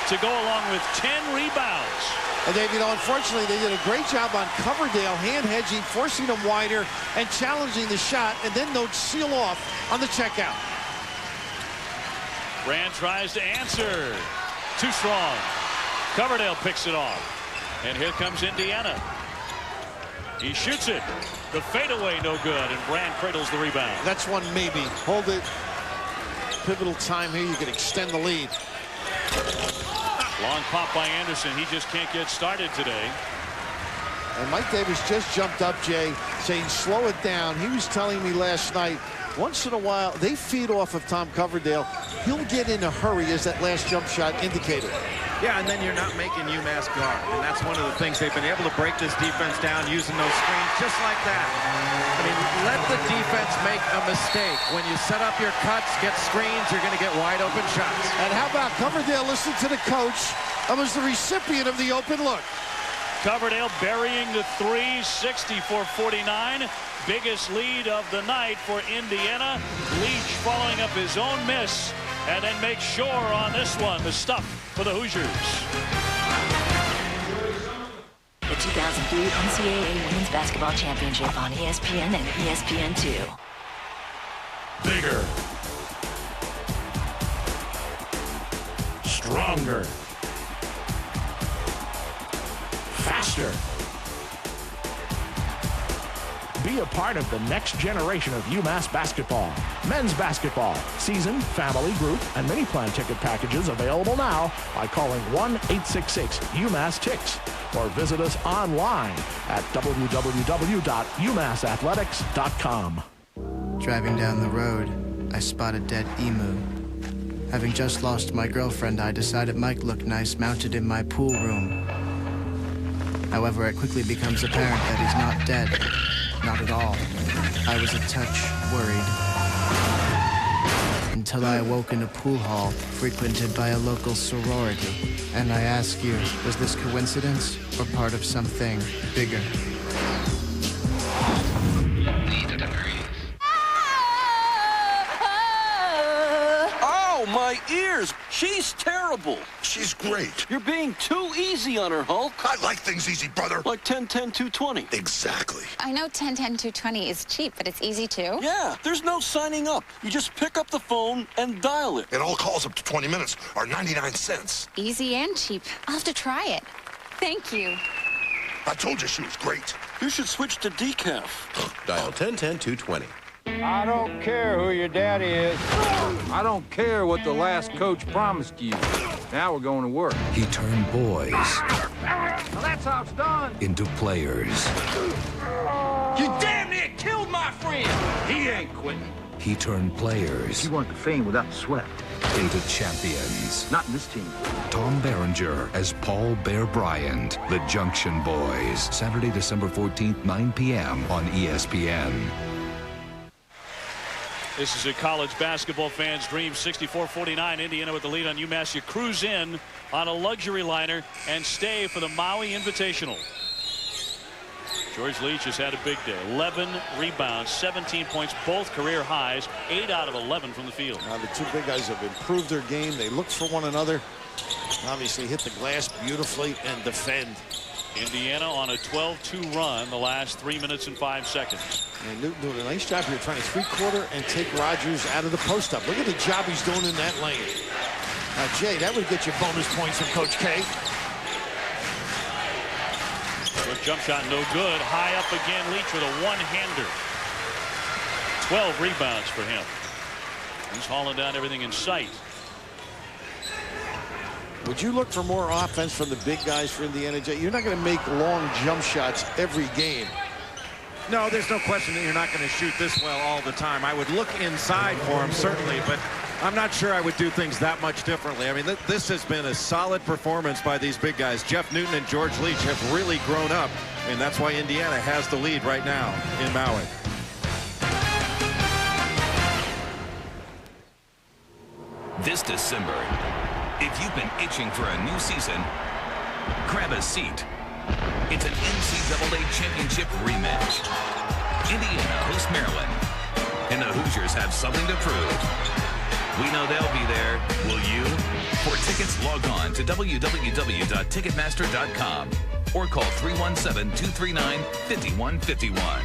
to go along with 10 rebounds. And Dave, you know, unfortunately, they did a great job on Coverdale, hand hedging, forcing him wider, and challenging the shot, and then they'd seal off on the checkout. Brand tries to answer. Too strong. Coverdale picks it off. And here comes Indiana. He shoots it. The fadeaway no good, and Brand cradles the rebound. That's one maybe. Hold it. Pivotal time here. You can extend the lead. Long pop by Anderson. He just can't get started today. And Mike Davis just jumped up, Jay, saying slow it down. He was telling me last night, once in a while, they feed off of Tom Coverdale. He'll get in a hurry, as that last jump shot indicated. Yeah, and then you're not making UMass guard. And that's one of the things they've been able to break this defense down using those screens just like that. I mean, let the defense make a mistake. When you set up your cuts, get screens, you're going to get wide open shots. And how about Coverdale listened to the coach and was the recipient of the open look. Coverdale burying the three, 64-49. Biggest lead of the night for Indiana. Leach following up his own miss and then makes sure on this one. The stuff for the Hoosiers. The 2003 NCAA Women's Basketball Championship on ESPN and ESPN2. Bigger. Stronger. Faster. Be a part of the next generation of UMass basketball. Men's basketball, season, family, group, and mini plan ticket packages available now by calling 1-866-UMass-TICKS or visit us online at www.umassathletics.com. Driving down the road, I spot a dead emu. Having just lost my girlfriend, I decided Mike looked nice mounted in my pool room. However, it quickly becomes apparent that he's not dead. Not at all. I was a touch worried. Until I awoke in a pool hall frequented by a local sorority. And I ask you, was this coincidence or part of something bigger? My ears! She's terrible! She's great. You're being too easy on her, Hulk. I like things easy, brother. Like 10-10-220. Exactly. I know 10-10-220 is cheap, but it's easy too. Yeah, there's no signing up. You just pick up the phone and dial it. And all calls up to 20 minutes are 99 cents. Easy and cheap. I'll have to try it. Thank you. I told you she was great. You should switch to decaf. Dial 10-10-220. I don't care who your daddy is. I don't care what the last coach promised you. Now we're going to work. He turned boys Well, that's how it's done. into players. You damn near killed my friend. He ain't quitting. He turned players You want the fame without sweat. into champions. Not in this team. Tom Berenger as Paul Bear Bryant, the Junction Boys. Saturday, December 14th, 9 p.m. on ESPN. This is a college basketball fan's dream. 64-49, Indiana with the lead on UMass. You cruise in on a luxury liner and stay for the Maui Invitational. George Leach has had a big day. 11 rebounds, 17 points, both career highs, 8 out of 11 from the field. Now the two big guys have improved their game. They look for one another. Obviously hit the glass beautifully and defend. Indiana on a 12-2 run the last 3 minutes and 5 seconds. And Newton doing a nice job here trying to three-quarter and take Rogers out of the post-up. Look at the job he's doing in that lane. Jay, that would get you bonus points from Coach K. Good jump shot, no good. High up again, Leach with a one-hander. 12 rebounds for him. He's hauling down everything in sight. Would you look for more offense from the big guys for Indiana, Jay? You're not going to make long jump shots every game. No, there's no question that you're not going to shoot this well all the time. I would look inside for him, certainly, but I'm not sure I would do things that much differently. I mean, this has been a solid performance by these big guys. Jeff Newton and George Leach have really grown up, and that's why Indiana has the lead right now in Maui. This December, if you've been itching for a new season, grab a seat. It's an NCAA championship rematch. Indiana hosts Maryland, and the Hoosiers have something to prove. We know they'll be there. Will you? For tickets, log on to www.ticketmaster.com or call 317-239-5151.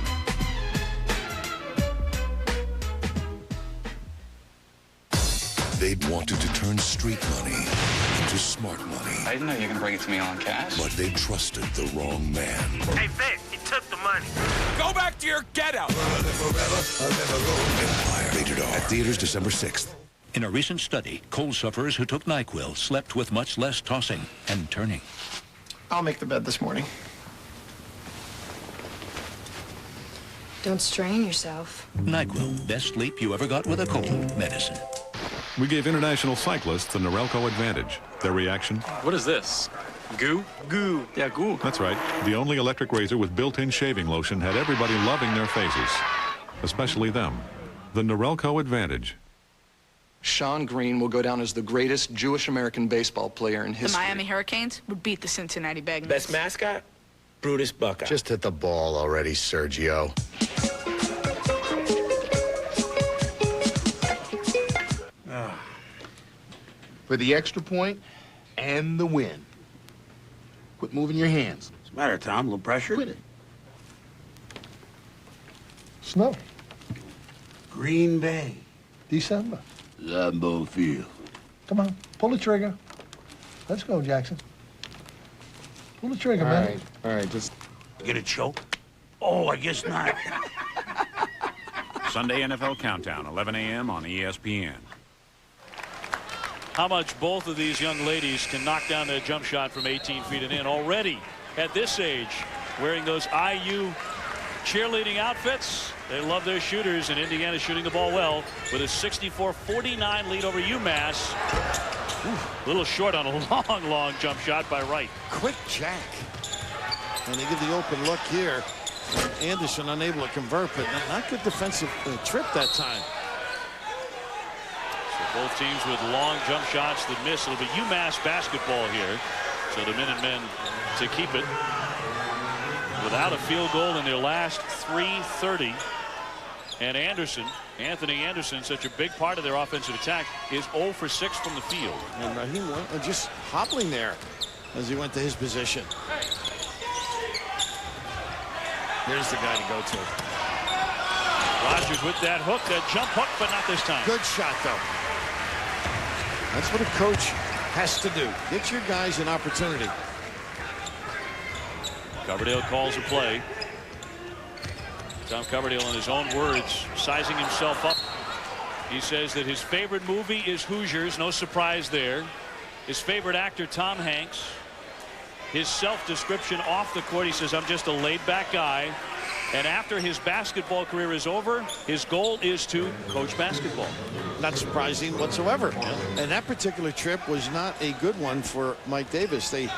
They'd wanted to turn street money into smart money. I didn't know you were going to bring it to me all in cash. But they trusted the wrong man. Hey, Vic, he took the money. Go back to your get-out. Empire. Rated R. At theaters December 6th. In a recent study, cold sufferers who took NyQuil slept with much less tossing and turning. I'll make the bed this morning. Don't strain yourself. NyQuil, best sleep you ever got with a cold medicine. We gave international cyclists the Norelco Advantage. Their reaction? What is this? Goo? Goo. Yeah, goo. That's right. The only electric razor with built-in shaving lotion had everybody loving their faces. Especially them. The Norelco Advantage. Sean Green will go down as the greatest Jewish-American baseball player in history. The Miami Hurricanes would beat the Cincinnati Bengals. Best mascot? Brutus Buckeye. Just hit the ball already, Sergio. For the extra point and the win. Quit moving your hands. What's the matter, Tom? A little pressure? Quit it. Snow. Green Bay. December. Lambeau Field. Come on, pull the trigger. Let's go, Jackson. Pull the trigger, man. All right, just... Get a choke? Oh, I guess not. Sunday NFL Countdown, 11 a.m. on ESPN. How much both of these young ladies can knock down their jump shot from 18 feet and in already at this age, wearing those IU cheerleading outfits. They love their shooters, and Indiana shooting the ball well with a 64-49 lead over UMass. A little short on a long jump shot by Wright. Quick jack. And they give the open look here. Anderson unable to convert, but not good defensive trip that time. So both teams with long jump shots that miss. It'll be UMass basketball here. So the Minutemen to keep it without a field goal in their last 3:30. And Anthony Anderson, such a big part of their offensive attack, is 0 for 6 from the field. And Raheem just hobbling there as he went to his position. Here's the guy to go to. Rogers with that hook, that jump hook, but not this time. Good shot, though. That's what a coach has to do. Get your guys an opportunity. Coverdale calls a play. Tom Coverdale, in his own words, sizing himself up. He says that his favorite movie is Hoosiers. No surprise there. His favorite actor, Tom Hanks. His self-description off the court, he says, I'm just a laid-back guy. And after his basketball career is over, his goal is to coach basketball. Not surprising whatsoever. And that particular trip was not a good one for Mike Davis. They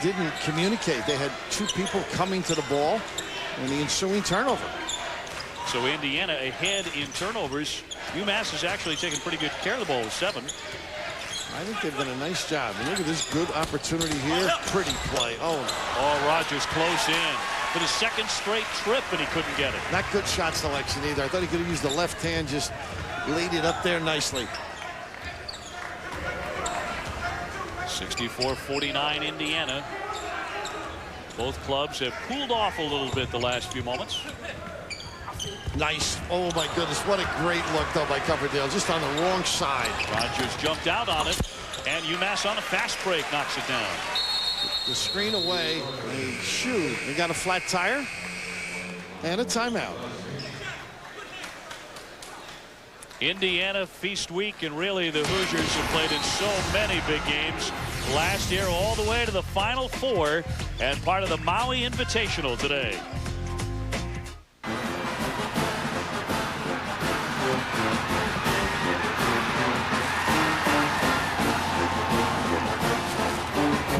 didn't communicate. They had two people coming to the ball and the ensuing turnover. So Indiana ahead in turnovers. UMass has actually taken pretty good care of the ball with 7. I think they've done a nice job. And look at this good opportunity here. Pretty play. Oh, Rogers close in for the second straight trip, and he couldn't get it. Not good shot selection either. I thought he could have used the left hand, just laid it up there nicely. 64-49 Indiana. Both clubs have cooled off a little bit the last few moments. Nice. Oh, my goodness. What a great look, though, by Coverdale. Just on the wrong side. Rogers jumped out on it, and UMass on a fast break knocks it down. The screen away. A shoe. They got a flat tire and a timeout. Indiana feast week, and really the Hoosiers have played in so many big games last year, all the way to the Final Four and part of the Maui Invitational today.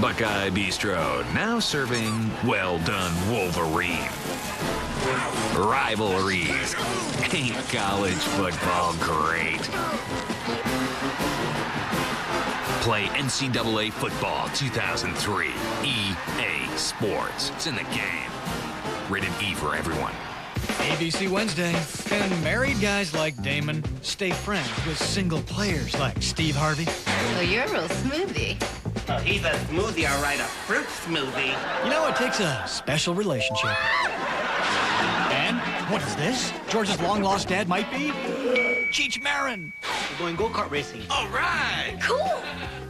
Buckeye Bistro, now serving well-done Wolverine. Rivalries. Ain't college football great? Play NCAA Football 2003. EA Sports. It's in the game. Rated E for everyone. ABC Wednesday. Can married guys like Damon stay friends with single players like Steve Harvey? Well, you're a real smoothie. Oh, he's a smoothie, all right, a fruit smoothie. You know, it takes a special relationship. And what is this? George's long-lost dad might be Cheech Marin. We're going go-kart racing. All right. Cool.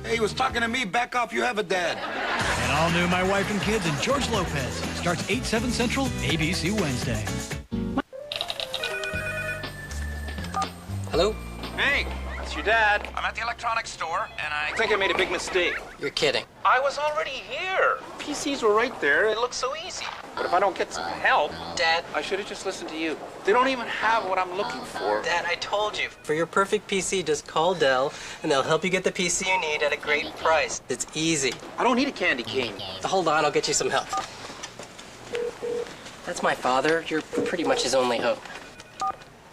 Hey, he was talking to me. Back off. You have a dad. And all new My Wife and Kids and George Lopez starts 8/7 Central, ABC Wednesday. Hello? Hey, it's your dad. I'm at the electronics store, and I think I made a big mistake. You're kidding. I was already here. PCs were right there. It looks so easy. But if I don't get some help, Dad, I should have just listened to you. They don't even have what I'm looking for. Dad, I told you. For your perfect PC, just call Dell, and they'll help you get the PC you need at a great price. It's easy. I don't need a candy cane. Hold on, I'll get you some help. That's my father. You're pretty much his only hope.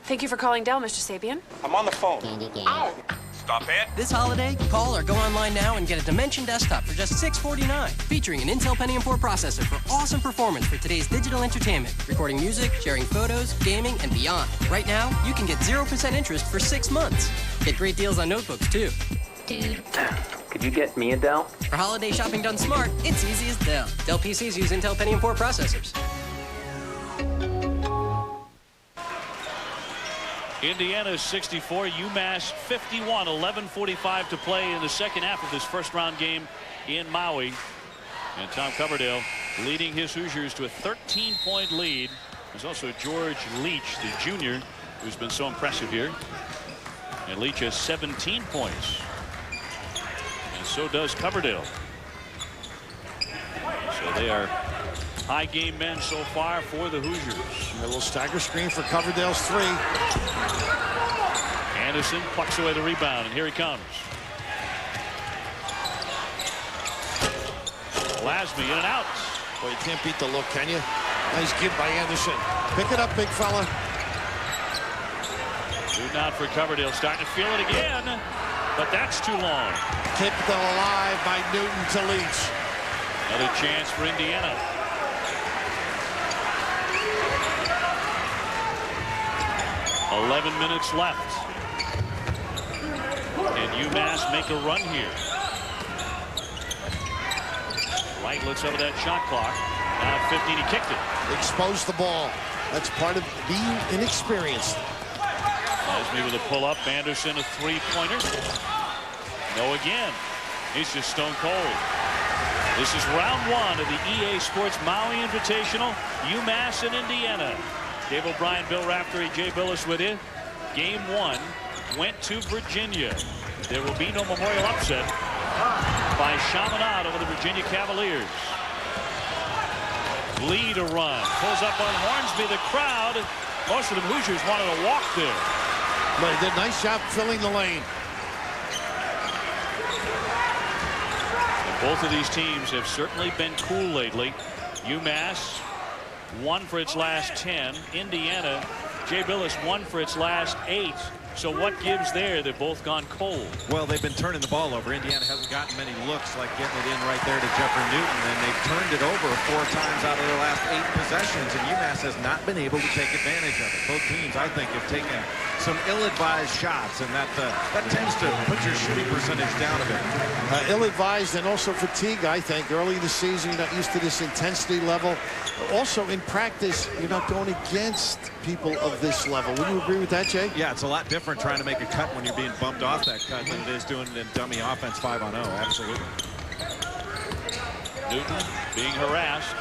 Thank you for calling Dell, Mr. Sabian. I'm on the phone. Ow! Stop it. This holiday, call or go online now and get a Dimension desktop for just $649, featuring an Intel Pentium 4 processor for awesome performance for today's digital entertainment, recording music, sharing photos, gaming, and beyond. Right now, you can get 0% interest for 6 months. Get great deals on notebooks, too. Could you get me a Dell? For holiday shopping done smart, it's easy as Dell. Dell PCs use Intel Pentium 4 processors. Indiana 64, UMass 51, 11:45 to play in the second half of this first round game in Maui. And Tom Coverdale leading his Hoosiers to a 13-point lead. There's also George Leach, the junior, who's been so impressive here. And Leach has 17 points. And so does Coverdale. So they are high game men so far for the Hoosiers. A little stagger screen for Coverdale's three. Anderson plucks away the rebound, and here he comes. Lasby in and out. Boy, you can't beat the look, can you? Nice give by Anderson. Pick it up, big fella. Shooting out for Coverdale, starting to feel it again, but that's too long. Kept them alive by Newton to Leach. Another chance for Indiana. .11 minutes left. Can UMass make a run here? Wright looks over that shot clock. Now at 15, he kicked it. Expose the ball. That's part of being inexperienced. Lasby with a pull-up. Anderson a three-pointer. No again. He's just stone cold. This is round one of the EA Sports Maui Invitational. UMass and Indiana. Dave O'Brien, Bill Raftery, Jay Billis with you. Game one went to Virginia. There will be no memorial upset by Chaminade over the Virginia Cavaliers. Lee to run. Pulls up on Hornsby. The crowd, most of the Hoosiers wanted to walk there. But he did a nice job filling the lane. And both of these teams have certainly been cool lately. UMass won for its last 10. Indiana, Jay Billis won for its last 8. So what gives there? They've both gone cold. Well, they've been turning the ball over. Indiana hasn't gotten many looks like getting it in right there to Jeffrey Newton, and they've turned it over 4 times out of their last 8 possessions, and UMass has not been able to take advantage of it. Both teams, I think, have taken some ill-advised shots, and that tends to put your shooting percentage down a bit. Ill-advised and also fatigue, I think. Early in the season, you're not used to this intensity level. Also, in practice, you're not going against people of this level. Would you agree with that, Jay? Yeah, it's a lot different trying to make a cut when you're being bumped off that cut than it is doing it in dummy offense 5-on-0. Absolutely. Newton being harassed.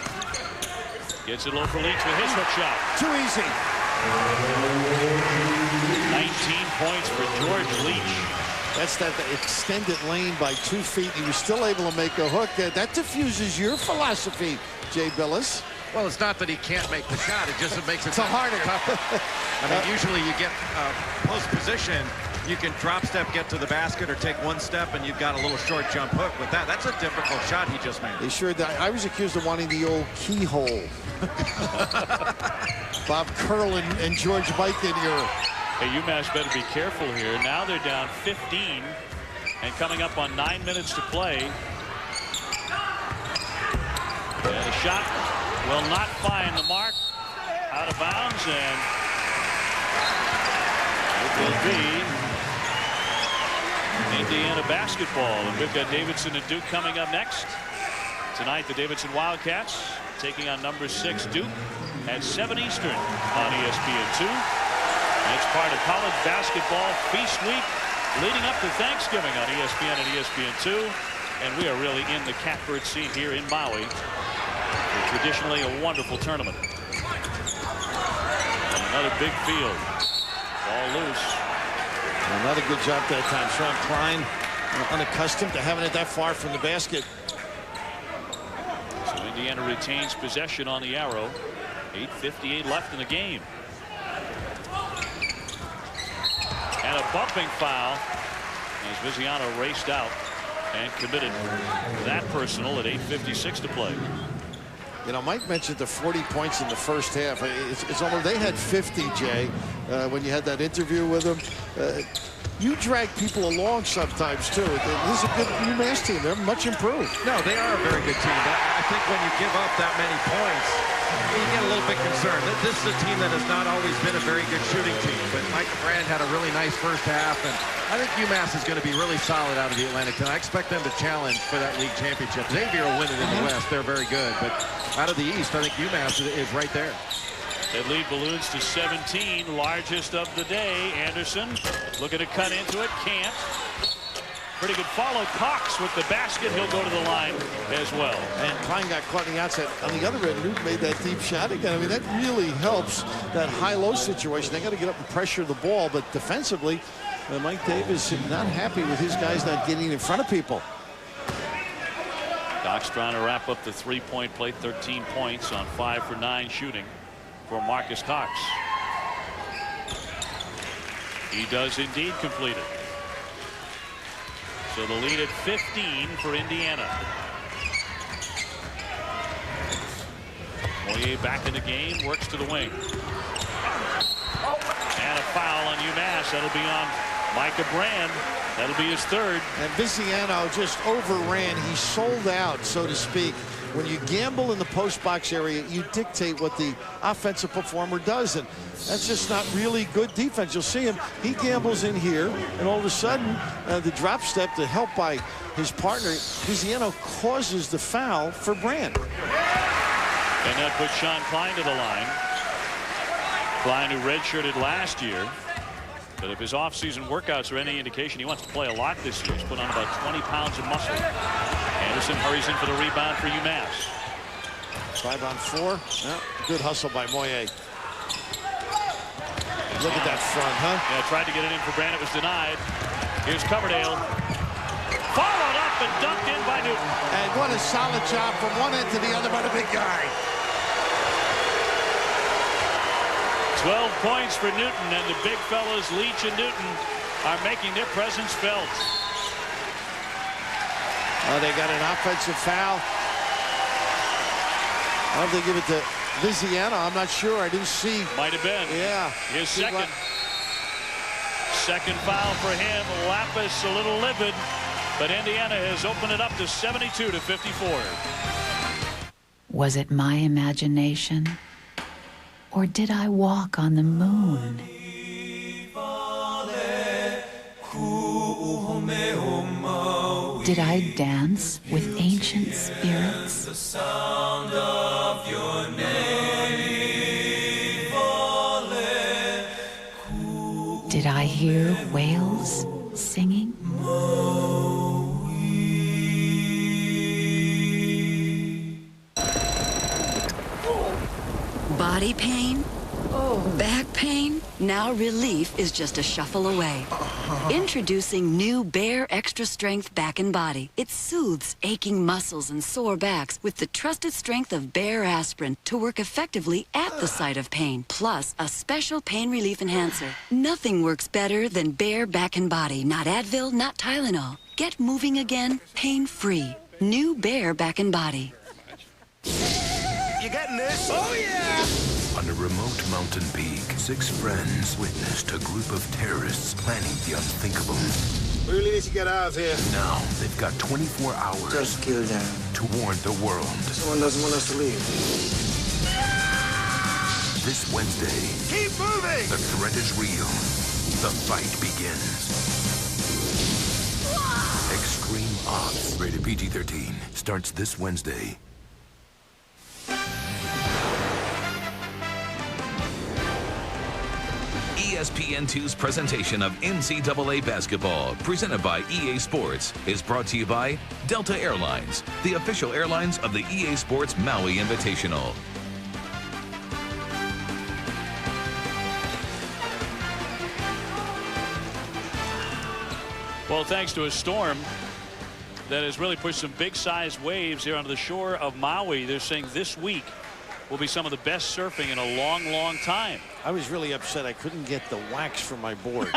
Gets it low for Leach with his hook shot. Too easy. 19 points for George Leach. That's that extended lane by 2 feet. He was still able to make a hook. That diffuses your philosophy, Jay Billis. Well, it's not that he can't make the shot. It just makes it harder. tougher. I mean, usually you get post position, you can drop step, get to the basket, or take 1 step, and you've got a little short jump hook. With that's a difficult shot he just made. He sure did. I was accused of wanting the old keyhole. Bob Curl and George Mikan era. Hey, UMass better be careful here. Now they're down 15 and coming up on 9 minutes to play. And the shot will not find the mark. Out of bounds, and it will be Indiana basketball. And we've got Davidson and Duke coming up next. Tonight, the Davidson Wildcats taking on number 6 Duke at 7 Eastern on ESPN2. And it's part of college basketball feast week leading up to Thanksgiving on ESPN and ESPN2. And we are really in the catbird seat here in Maui. Traditionally a wonderful tournament. And another big field. Ball loose. Another good job that time. Sean Klein, unaccustomed to having it that far from the basket. So Indiana retains possession on the arrow. 8:58 left in the game. And a bumping foul as Viziano raced out and committed that personal at 8:56 to play. You know, Mike mentioned the 40 points in the first half. It's almost, they had 50, Jay, when you had that interview with them. You drag people along sometimes, too. This is a good UMass team. They're much improved. No, they are a very good team. I think when you give up that many points, you get a little bit concerned. This is a team that has not always been a very good shooting team, but Mike Brand had a really nice first half, and I think UMass is going to be really solid out of the Atlantic. And I expect them to challenge for that league championship. Xavier will win it in the West. They're very good, but out of the East, I think UMass is right there. That lead balloons to 17, largest of the day. Anderson looking to cut into it, can't. Pretty good follow. Cox with the basket. He'll go to the line as well. And Klein got caught in the outside. On the other end, Newton made that deep shot again. I mean, that really helps that high-low situation. They got to get up and pressure the ball, but defensively, Mike Davis not happy with his guys not getting in front of people. Cox trying to wrap up the three-point play. 13 points on 5 for 9 shooting for Marcus Cox. He does indeed complete it. So the lead at 15 for Indiana. Moyer back in the game, works to the wing. And a foul on UMass. That'll be on Micah Brand. That'll be his third. And Viziano just overran. He sold out, so to speak. When you gamble in the post box area, you dictate what the offensive performer does, and that's just not really good defense. You'll see him, he gambles in here, and all of a sudden, the drop step to help by his partner, Viziano, causes the foul for Brand. And that puts Sean Klein to the line. Klein, who redshirted last year. But if his offseason workouts are any indication, he wants to play a lot this year. He's put on about 20 pounds of muscle. Anderson hurries in for the rebound for UMass. 5 on 4. Yeah, good hustle by Moyer. Look at that front, huh? Yeah, tried to get it in for Brand. It was denied. Here's Coverdale. Followed up and dunked in by Newton. And what a solid job from one end to the other by the big guy. 12 points for Newton, and the big fellas, Leach and Newton, are making their presence felt. Oh, they got an offensive foul. I don't think they give it to Viziano. I'm not sure. I didn't see. Might have been. Yeah. His second foul for him. Lapis a little livid, but Indiana has opened it up to 72-54. Was it my imagination? Or did I walk on the moon? Did I dance with ancient spirits? The sound of your name. Did I hear whales singing? Body pain? Back pain? Now relief is just a shuffle away. Introducing new Bare Extra Strength Back and Body. It soothes aching muscles and sore backs with the trusted strength of Bare Aspirin to work effectively at the site of pain. Plus, a special pain relief enhancer. Nothing works better than Bare Back and Body. Not Advil, not Tylenol. Get moving again, pain-free. New Bare Back and Body. You getting this? Oh, yeah! On a remote mountain peak, 6 friends witnessed a group of terrorists planning the unthinkable. We really need to get out of here. Now, they've got 24 hours Just kill them. to warn the world. Someone doesn't want us to leave. This Wednesday, Keep moving! the threat is real. The fight begins. Extreme Ops, rated PG-13, starts this Wednesday. ESPN2's presentation of NCAA basketball, presented by EA Sports, is brought to you by Delta Airlines, the official airlines of the EA Sports Maui Invitational. Well, thanks to a storm that has really pushed some big-sized waves here onto the shore of Maui, they're saying this week will be some of the best surfing in a long, long time. I was really upset I couldn't get the wax from my board.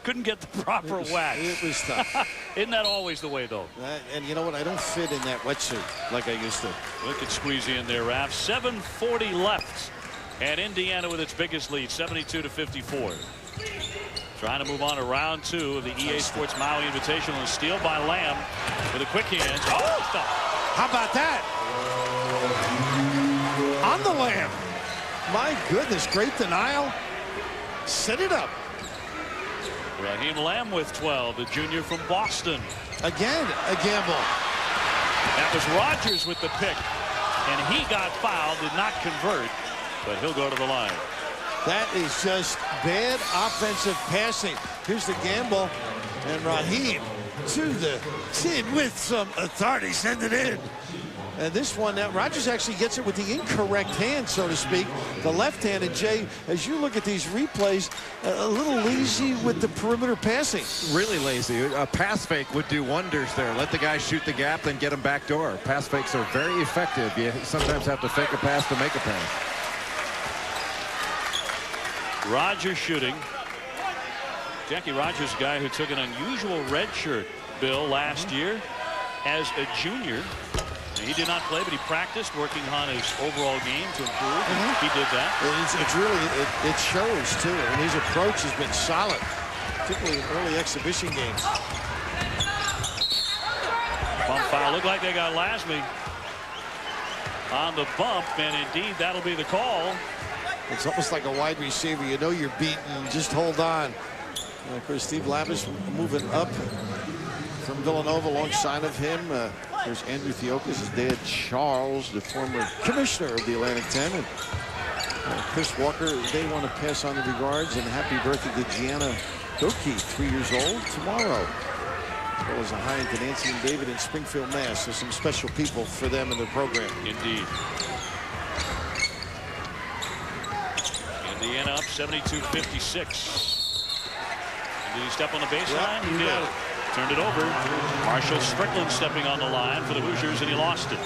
Couldn't get the proper wax. It was tough. Isn't that always the way, though? And you know what? I don't fit in that wetsuit like I used to. Look at squeezy in there, Raph. 7:40 left. And Indiana with its biggest lead, 72-54. Trying to move on to round 2 of the EA Sports Maui Invitational. A steal by Lamb with a quick hands. Oh, stop. How about that? On the Lamb. My goodness, great denial. Set it up. Raheem Lamb with 12, the junior from Boston. Again, a gamble. That was Rogers with the pick. And he got fouled, did not convert, but he'll go to the line. That is just bad offensive passing. Here's the gamble, and Raheem to the tin with some authority. Send it in. And this one, Rogers actually gets it with the incorrect hand, so to speak, the left hand. And Jay, as you look at these replays, a little lazy with the perimeter passing. Really lazy. A pass fake would do wonders there. Let the guy shoot the gap, then get him back door. Pass fakes are very effective. You sometimes have to fake a pass to make a pass. Rogers shooting. Jackie Rogers, a guy who took an unusual red shirt bill last year as a junior. He did not play, but he practiced, working on his overall game to improve. He did that. It's really, it shows, too. And his approach has been solid, particularly in early exhibition games. Bump foul. Looked like they got Lasme on the bump, and indeed, that'll be the call. It's almost like a wide receiver. You know you're beaten. Just hold on. And of course, Steve Labus moving up from Villanova alongside of him. There's Andrew Theokas, his dad Charles, the former commissioner of the Atlantic 10. And Chris Walker, they want to pass on the regards and happy birthday to Gianna Doki, 3 years old, tomorrow. As well as a hi to Nancy and David in Springfield, Mass. So some special people for them in their program. Indeed. Indiana up 72-56. Did he step on the baseline? Yep, he did. Turned it over. Marshall Strickland stepping on the line for the Hoosiers, and he lost it.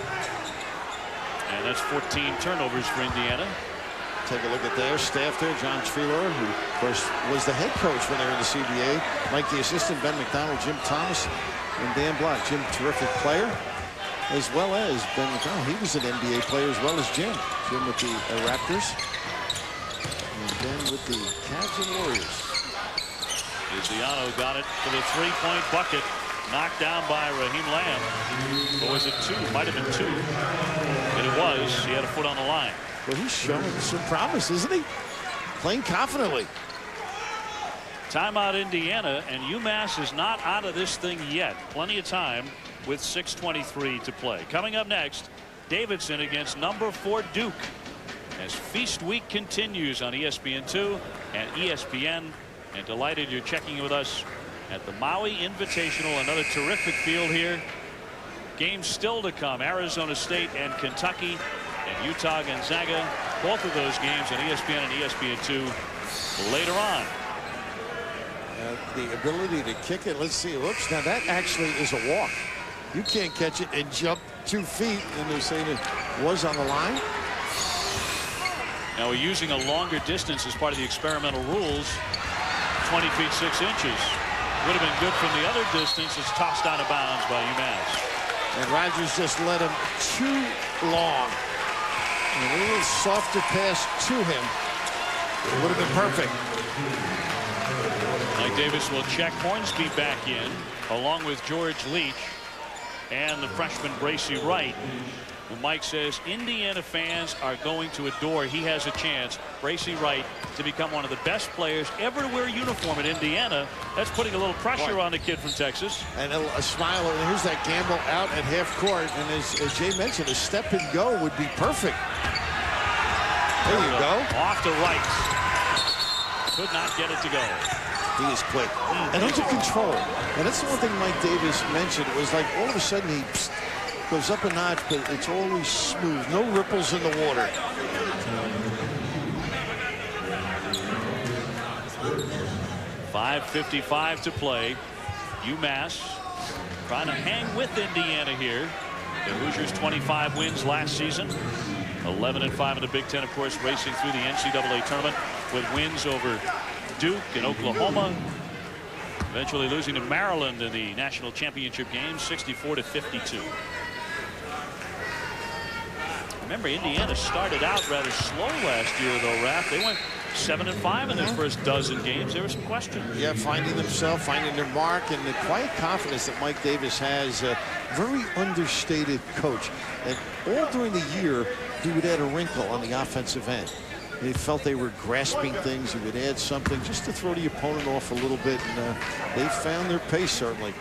And that's 14 turnovers for Indiana. Take a look at their staff there. John Treelor, who, of course, was the head coach when they were in the CBA. Mike, the assistant, Ben McDonald, Jim Thomas, and Dan Block. Jim, terrific player, as well as Ben McDonald. He was an NBA player as well as Jim. Jim with the Raptors, and Ben with the Cavs and Warriors. Luciano got it for the three-point bucket. Knocked down by Raheem Lamb. Or was it two? Might have been two. And it was. He had a foot on the line. Well, he's showing some promise, isn't he? Playing confidently. Timeout Indiana, and UMass is not out of this thing yet. Plenty of time with 6:23 to play. Coming up next, Davidson against number 4 Duke. As Feast Week continues on ESPN2 and ESPN. And delighted you're checking with us at the Maui Invitational. Another terrific field here. Games still to come. Arizona State and Kentucky and Utah Gonzaga. Both of those games on ESPN and ESPN2 later on. The ability to kick it. Let's see. Whoops. Now that actually is a walk. You can't catch it and jump 2 feet. And they're saying it was on the line. Now we're using a longer distance as part of the experimental rules. 20 feet 6 inches. Would have been good from the other distance. It's tossed out of bounds by UMass. And Rogers just let him too long. And a little softer pass to him. It would have been perfect. Mike Davis will check Hornsby back in, along with George Leach and the freshman Bracy Wright. And Mike says Indiana fans are going to adore. He has a chance, Bracy Wright, to become one of the best players ever to wear a uniform in Indiana. That's putting a little pressure on the kid from Texas. And a smile. And here's that gamble out at half court. And as Jay mentioned, a step and go would be perfect. There you go. Off to Wright. Could not get it to go. He is quick and under control. And that's the one thing Mike Davis mentioned. It was like all of a sudden he goes up a notch, but it's always smooth. No ripples in the water. .5:55 to play. UMass trying to hang with Indiana here. The Hoosiers 25 wins last season. 11-5 in the Big Ten, of course, racing through the NCAA tournament with wins over Duke and Oklahoma. Eventually losing to Maryland in the national championship game, 64-52. Remember, Indiana started out rather slow last year, though, Raph. They went 7-5 in their first dozen games. There were some questions. Yeah, finding themselves, finding their mark, and the quiet confidence that Mike Davis has. A very understated coach. And all during the year, he would add a wrinkle on the offensive end. They felt they were grasping things. He would add something just to throw the opponent off a little bit, and they found their pace, certainly.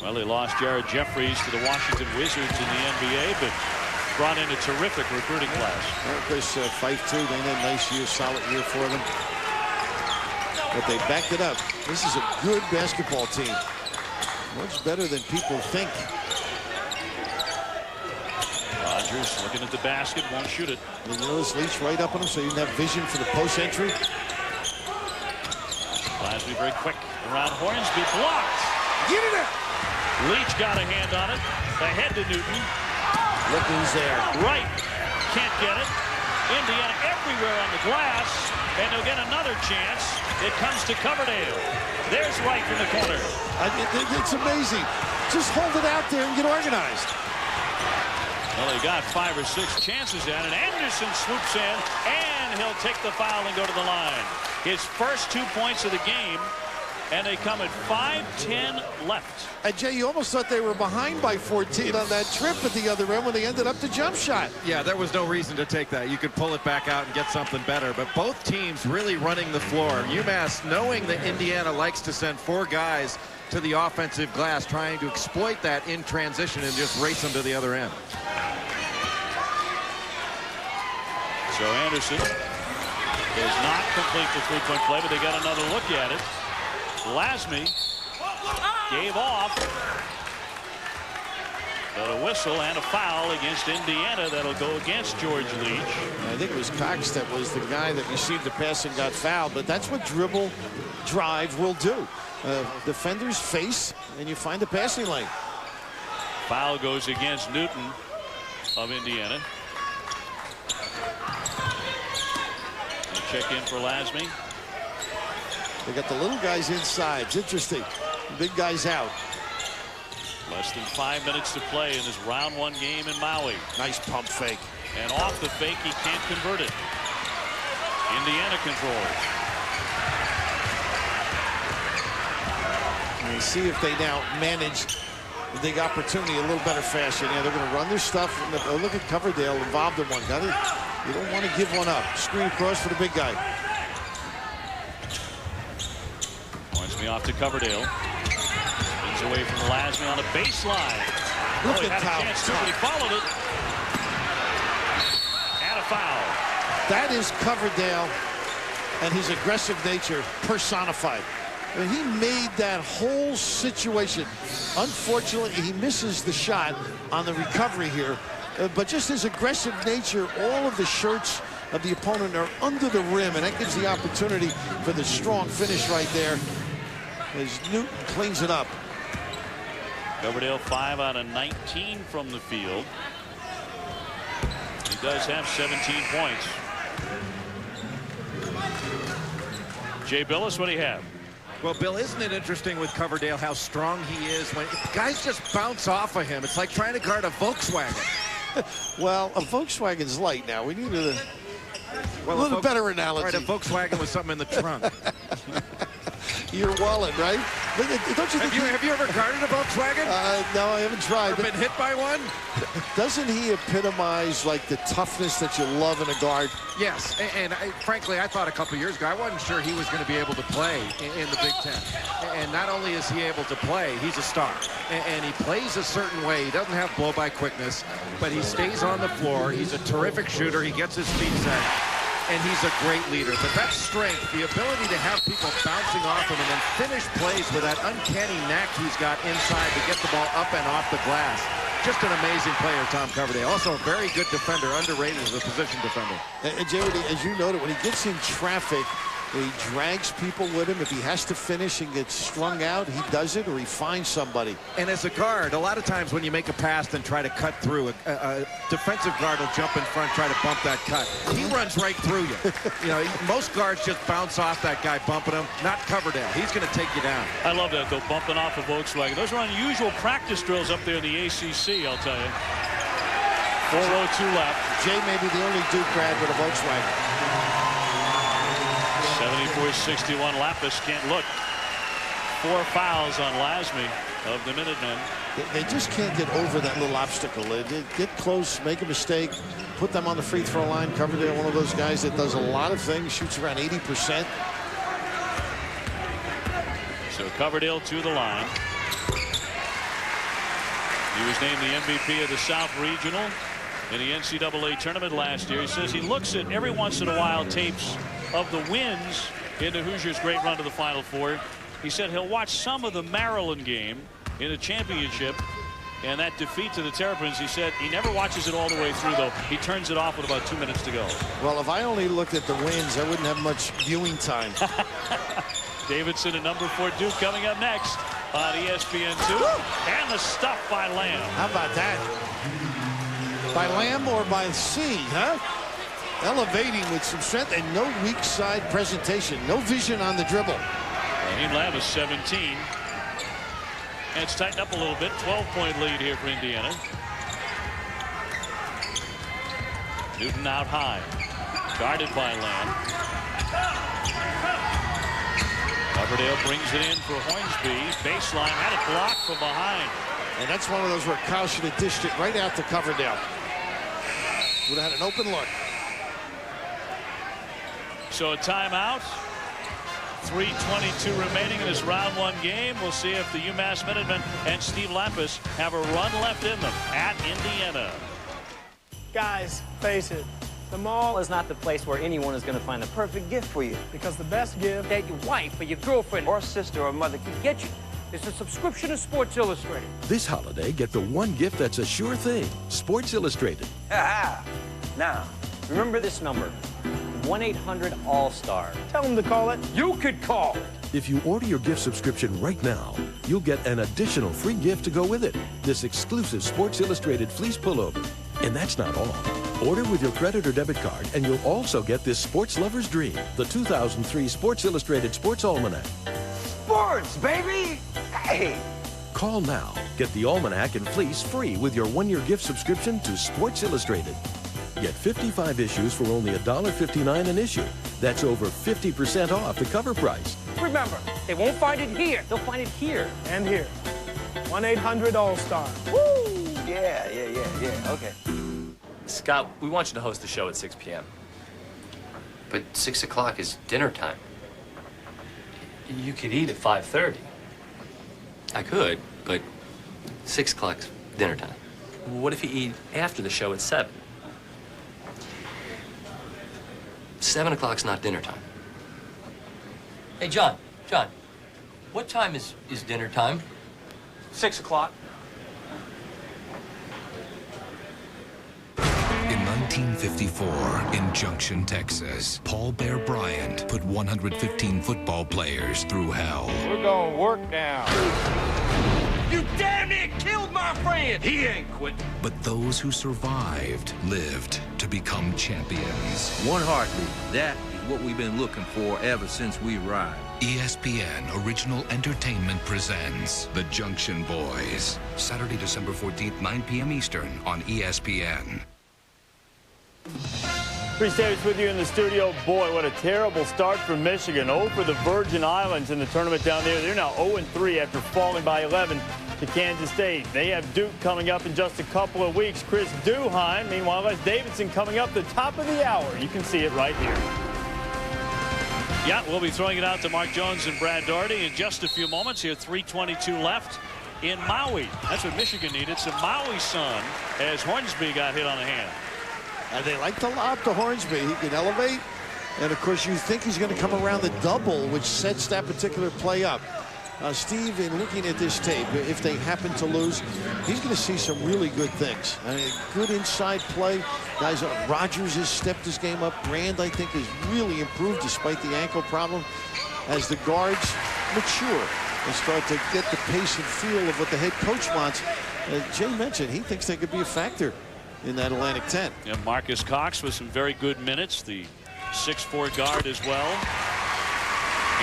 Well, they lost Jared Jeffries to the Washington Wizards in the NBA, but brought in a terrific recruiting class. Well, of course, Fife, too. They had a nice year, solid year for them. But they backed it up. This is a good basketball team. Much better than people think. Rogers looking at the basket, won't shoot it. You notice Leach right up on him so you can have vision for the post entry. Lashley very quick around Hornsby, blocked. Get it out. Leach got a hand on it. Ahead to Newton. Look who's there. Right. Can't get it. Indiana everywhere on the glass. And they'll get another chance. It comes to Coverdale. There's Wright in the corner. It's amazing. Just hold it out there and get organized. Well, he got 5 or 6 chances at it. Anderson swoops in, and he'll take the foul and go to the line. His first 2 points of the game, and they come at 5:10 left. And Jay, you almost thought they were behind by 14 on that trip at the other end when they ended up the jump shot. Yeah, there was no reason to take that. You could pull it back out and get something better. But both teams really running the floor. UMass, knowing that Indiana likes to send 4 guys to the offensive glass, trying to exploit that in transition and just race them to the other end. So Anderson does not complete the three-point play, but they got another look at it. Lasme gave off. But a whistle and a foul against Indiana. That'll go against George Leach. I think it was Cox that was the guy that received the pass and got fouled, but that's what dribble drive will do. Defenders face, and you find the passing lane. Foul goes against Newton of Indiana. They check in for Lasme. They got the little guys inside. It's interesting. Big guys out. Less than 5 minutes to play in this round 1 game in Maui. Nice pump fake. And off the fake, he can't convert it. Indiana controls. And you see if they now manage the big opportunity a little better fashion. Yeah, they're going to run their stuff. And look at Coverdale involved in one. Got it? You don't want to give one up. Screen across for the big guy. Points me off to Coverdale. Spins away from Lasme on the baseline. Look he at had a chance to, but he followed it. And a foul. That is Coverdale and his aggressive nature personified. I mean, he made that whole situation. Unfortunately, he misses the shot on the recovery here. But just his aggressive nature, all of the shirts of the opponent are under the rim, and that gives the opportunity for the strong finish right there as Newton cleans it up. Coverdale 5 out of 19 from the field. He does have 17 points. Jay Billis, what do you have? Well, Bill, isn't it interesting with Coverdale how strong he is when guys just bounce off of him? It's like trying to guard a Volkswagen. Well, a Volkswagen's light now. We need a little better analogy. Right, a Volkswagen with something in the trunk. Your wallet, right? Don't you think have you ever guarded a Volkswagen? No, I haven't tried. Ever been hit by one? Doesn't he epitomize like the toughness that you love in a guard? Yes, and frankly, I thought a couple years ago, I wasn't sure he was going to be able to play in the Big Ten. And not only is he able to play, he's a star. And he plays a certain way. He doesn't have blow-by quickness, but he stays on the floor. He's a terrific shooter. He gets his feet set. And he's a great leader. But that strength, the ability to have people bouncing off him and then finish plays with that uncanny knack he's got inside to get the ball up and off the glass. Just an amazing player, Tom Coverdale. Also a very good defender, underrated as a position defender. And Jay, as you noted, when he gets in traffic, he drags people with him. If he has to finish and get strung out, he does it, or he finds somebody. And as a guard, a lot of times when you make a pass and try to cut through, a defensive guard will jump in front, try to bump that cut. He runs right through you. You know, most guards just bounce off that guy bumping him. Not Coverdale. He's going to take you down. I love that, though, bumping off a Volkswagen. Those are unusual practice drills up there in the ACC, I'll tell you. 4:02 left. Jay may be the only Duke grad with a Volkswagen. 74-61. Lapis can't look. 4 fouls on Lasme of the Minutemen. They just can't get over that little obstacle. They get close, make a mistake, put them on the free throw line. Coverdale, one of those guys that does a lot of things, shoots around 80%. So Coverdale to the line. He was named the MVP of the South Regional in the NCAA tournament last year. He says he looks at every once in a while tapes of the wins in the Hoosiers' great run to the Final Four. He said he'll watch some of the Maryland game, in a championship. And that defeat to the Terrapins, he said he never watches it all the way through, though. He turns it off with about 2 minutes to go. Well, if I only looked at the wins, I wouldn't have much viewing time. Davidson at number 4 Duke coming up next on ESPN2. And the stuff by Lamb. How about that? By Lamb or by C, huh? Elevating with some strength and no weak side presentation. No vision on the dribble. Raheem Lamb is 17. And it's tightened up a little bit. 12-point lead here for Indiana. Newton out high. Guarded by Lamb. Coverdale brings it in for Hornsby. Baseline, had it blocked from behind. And that's one of those where Kyle should have dished it right out to Coverdale. Would have had an open look. So a timeout. 3:22 remaining in this round 1 game. We'll see if the UMass Minutemen and Steve Lampus have a run left in them at Indiana. Guys, face it. The mall is not the place where anyone is going to find the perfect gift for you. Because the best gift that your wife or your girlfriend or sister or mother can get you is a subscription to Sports Illustrated. This holiday, get the one gift that's a sure thing. Sports Illustrated. Now, remember this number. 1-800-ALL-STAR. Tell them to call it. You could call it. If you order your gift subscription right now, you'll get an additional free gift to go with it. This exclusive Sports Illustrated fleece pullover. And that's not all. Order with your credit or debit card, and you'll also get this Sports Lover's Dream, the 2003 Sports Illustrated Sports Almanac. Sports, baby! Hey! Call now. Get the Almanac and fleece free with your one-year gift subscription to Sports Illustrated. Get 55 issues for only $1.59 an issue. That's over 50% off the cover price. Remember, they won't find it here. They'll find it here. And here. 1-800-ALL-STAR. Woo! Yeah. Okay. Scott, we want you to host the show at 6 p.m. But 6 o'clock is dinner time. You could eat at 5:30. I could, but 6 o'clock's dinner time. What if you eat after the show at 7? 7 o'clock's not dinner time. Hey, John, what time is dinner time? 6 o'clock. In 1954, in Junction, Texas, Paul Bear Bryant put 115 football players through hell. We're gonna work now. You damn near killed my friend! He ain't quit. But those who survived lived to become champions. One heartbeat. That is what we've been looking for ever since we arrived. ESPN Original Entertainment presents The Junction Boys. Saturday, December 14th, 9 p.m. Eastern on ESPN. Chris Davis with you in the studio. Boy, what a terrible start for Michigan. 0 for the Virgin Islands in the tournament down there. They're now 0-3 after falling by 11 to Kansas State. They have Duke coming up in just a couple of weeks. Chris Duhigh, meanwhile, Les Davidson coming up the top of the hour. You can see it right here. Yeah, we'll be throwing it out to Mark Jones and Brad Daugherty in just a few moments here. 3:22 left in Maui. That's what Michigan needed. Some Maui sun as Hornsby got hit on the hand. And they like to lob to Hornsby. He can elevate. And, of course, you think he's going to come around the double, which sets that particular play up. Steve, in looking at this tape, if they happen to lose, he's going to see some really good things. I mean, good inside play. Guys, Rogers has stepped his game up. Brand, I think, has really improved despite the ankle problem as the guards mature and start to get the pace and feel of what the head coach wants. Jay mentioned he thinks they could be a factor in that Atlantic 10. Yeah, Marcus Cox with some very good minutes. The 6'4" guard as well.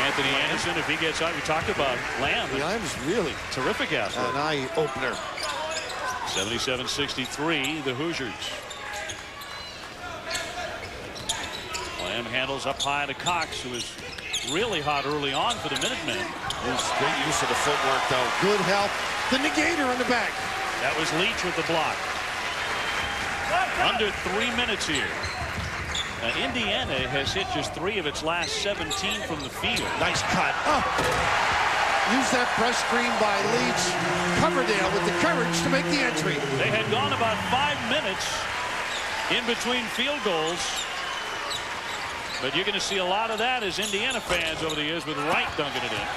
Anthony Anderson, if he gets out, we talked about Lamb. Lamb's really terrific athlete. An eye-opener. 77-63, the Hoosiers. Lamb handles up high to Cox, who was really hot early on for the Minutemen. Great use of the footwork, though. Good help. The negator in the back. That was Leach with the block. Under 3 minutes here. Indiana has hit just 3 of its last 17 from the field. Nice cut. Oh. Use that press screen by Leach. Coverdale with the courage to make the entry. They had gone about 5 minutes in between field goals. But you're going to see a lot of that as Indiana fans over the years with Wright dunking it in.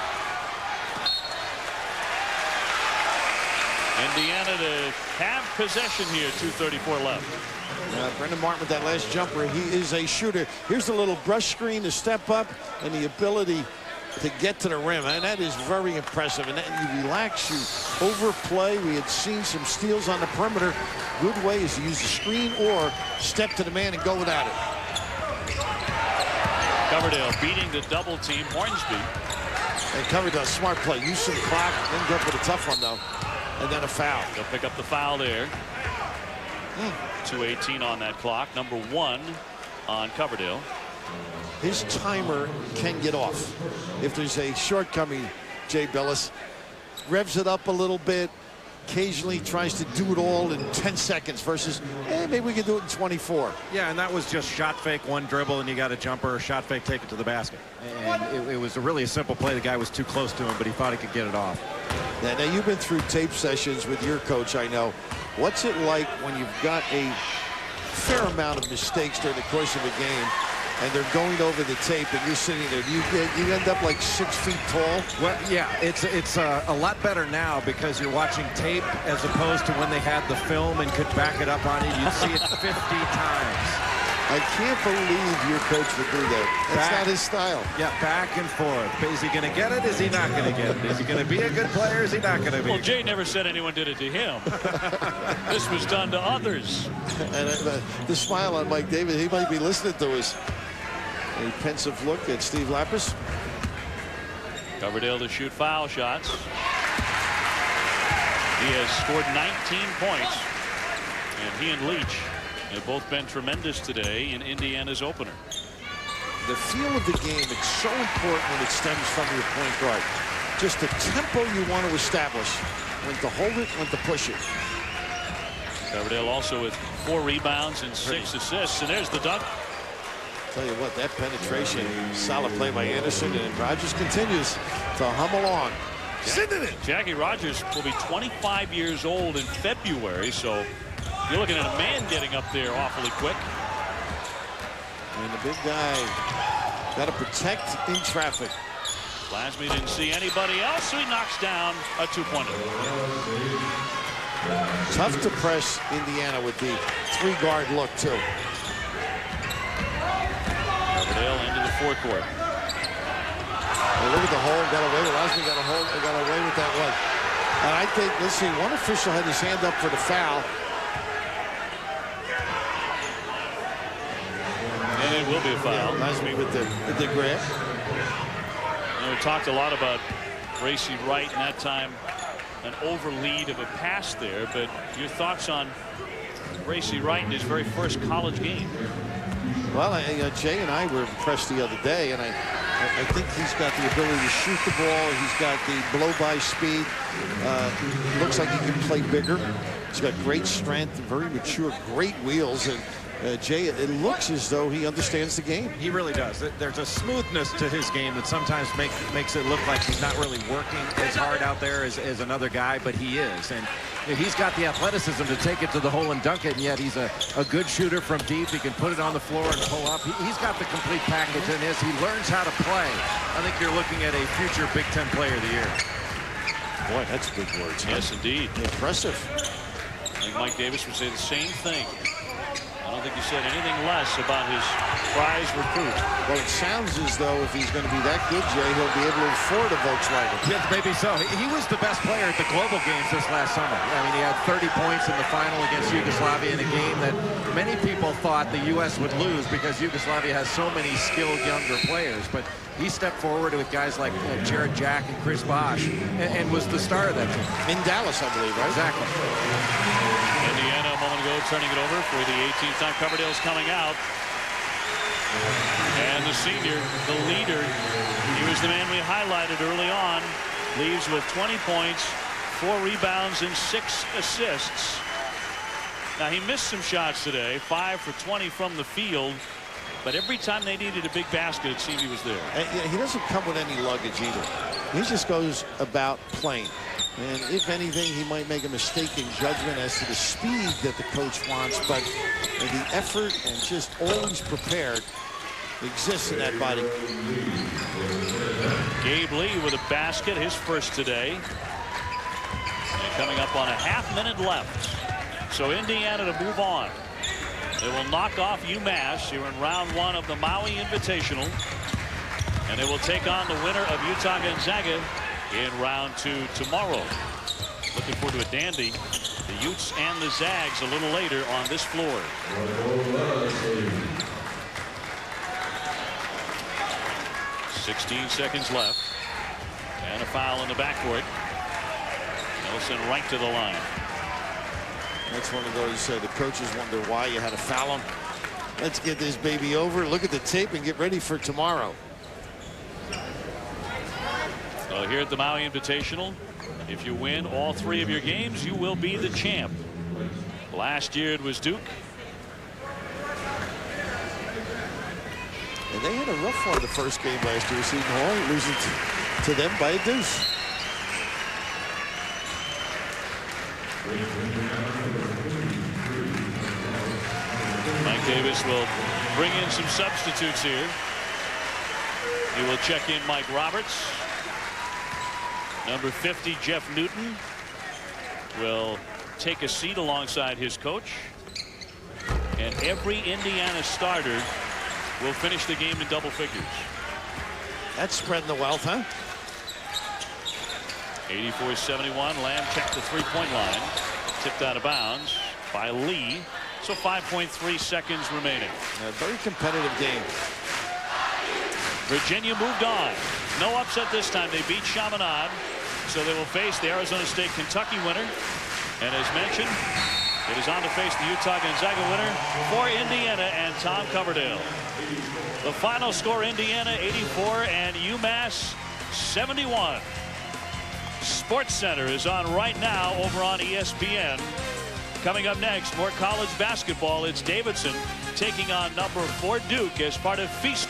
Indiana to have possession here. 2:34 left. Brendan Martin with that last jumper. He is a shooter. Here's the little brush screen to step up and the ability to get to the rim, and that is very impressive. And then you relax, you overplay. We had seen some steals on the perimeter. Good way is to use the screen or step to the man and go without it. Coverdale beating the double team Hornsby. And Coverdale, smart play. Use some clock. Ended up with a tough one though, and then a foul. They'll pick up the foul there. 2:18 on that clock. Number 1 on Coverdale. His timer can get off if there's a shortcoming. Jay Billis revs it up a little bit, occasionally tries to do it all in 10 seconds versus maybe we can do it in 24. Yeah, and that was just shot fake, one dribble, and you got a jumper, shot fake, take it to the basket. And it was really a simple play. The guy was too close to him, but he thought he could get it off. Now you've been through tape sessions with your coach, I know. What's it like when you've got a fair amount of mistakes during the course of a game and they're going over the tape and you're sitting there? You end up like 6 feet tall? Well, yeah, it's a lot better now because you're watching tape as opposed to when they had the film and could back it up on you. You'd see it 50 times. I can't believe your coach would do that. That's not his style. Yeah, back and forth. Is he going to get it? Is he not going to get it? Is he going to be a good player? Is he not going to be? Well, Jay never said anyone did it to him. This was done to others. And the smile on Mike Davis, he might be listening to us. A pensive look at Steve Lapis. Coverdale to shoot foul shots. He has scored 19 points. And he and Leach have both been tremendous today in Indiana's opener. The feel of the game, it's so important when it stems from your point guard. Just the tempo you want to establish. When to hold it, when to push it. Coverdale also with 4 rebounds and 6 assists. And there's the dunk. Tell you what, that penetration, solid play by Anderson, and Rogers continues to hum along. Sitting it. Jackie Rogers will be 25 years old in February, so you're looking at a man getting up there awfully quick. And the big guy got to protect in traffic. Lasmy didn't see anybody else, so he knocks down a 2-pointer. Tough to press Indiana with the 3-guard look, too. Coverdale into the forecourt. Well, look at the hole, got away with Lasmy, got away with that one. And I think, let's see, one official had his hand up for the foul. And it will be a foul. Lasmy with the grab. We talked a lot about Racy Wright in that time, an overlead of a pass there, but your thoughts on Racy Wright in his very first college game? Well, Jay and I were impressed the other day, and I think he's got the ability to shoot the ball. He's got the blow-by speed. Looks like he can play bigger. He's got great strength, very mature, great wheels, and Jay, it looks as though he understands the game. He really does. There's a smoothness to his game that sometimes makes it look like he's not really working as hard out there as another guy, but he is. And he's got the athleticism to take it to the hole and dunk it, and yet he's a good shooter from deep. He can put it on the floor and pull up. He's got the complete package in his. He learns how to play. I think you're looking at a future Big Ten Player of the Year. Boy, that's big words. Huh? Yes, indeed. Impressive. I think Mike Davis would say the same thing. I don't think he said anything less about his prize recruit. Well, it sounds as though if he's going to be that good, Jay, he'll be able to afford a Volkswagen. Yes, maybe so. He was the best player at the Global Games this last summer. I mean, he had 30 points in the final against Yugoslavia in a game that many people thought the U.S. would lose because Yugoslavia has so many skilled younger players. But he stepped forward with guys like Jared Jack and Chris Bosh and was the star of that team. In Dallas, I believe, right? Exactly. Indiana a moment ago turning it over for the 18th time. Coverdale's coming out. And the senior, the leader, he was the man we highlighted early on, leaves with 20 points, 4 rebounds, and 6 assists. Now, he missed some shots today, 5 for 20 from the field. But every time they needed a big basket, it seemed he was there. And he doesn't come with any luggage either. He just goes about playing. And if anything, he might make a mistake in judgment as to the speed that the coach wants, but the effort and just always prepared exists in that body. Gabe Lee with a basket, his first today. And coming up on a half-minute left. So Indiana to move on. They will knock off UMass here in round 1 of the Maui Invitational. And they will take on the winner of Utah Gonzaga in round 2 tomorrow. Looking forward to a dandy. The Utes and the Zags a little later on this floor. 16 seconds left. And a foul in the backcourt. Nelson right to the line. That's one of those the coaches wonder why you had to foul him. Let's get this baby over, look at the tape, and get ready for tomorrow. So here at the Maui Invitational, if you win all 3 of your games, you will be the champ. Last year it was Duke. And they had a rough one the first game last year, Seton Hall, losing to them by a deuce. Mike Davis will bring in some substitutes here. He will check in Mike Roberts. Number 50, Jeff Newton, will take a seat alongside his coach. And every Indiana starter will finish the game in double figures. That's spreading the wealth, huh? 84-71. Lamb checked the three-point line. Tipped out of bounds by Lee. So 5.3 seconds remaining. A very competitive game. Virginia moved on. No upset this time. They beat Chaminade. So they will face the Arizona State Kentucky winner. And as mentioned, it is on to face the Utah Gonzaga winner for Indiana and Tom Coverdale. The final score, Indiana 84 and UMass 71. Sports Center is on right now over on ESPN. Coming up next, more college basketball. It's Davidson taking on number 4 Duke as part of Feast.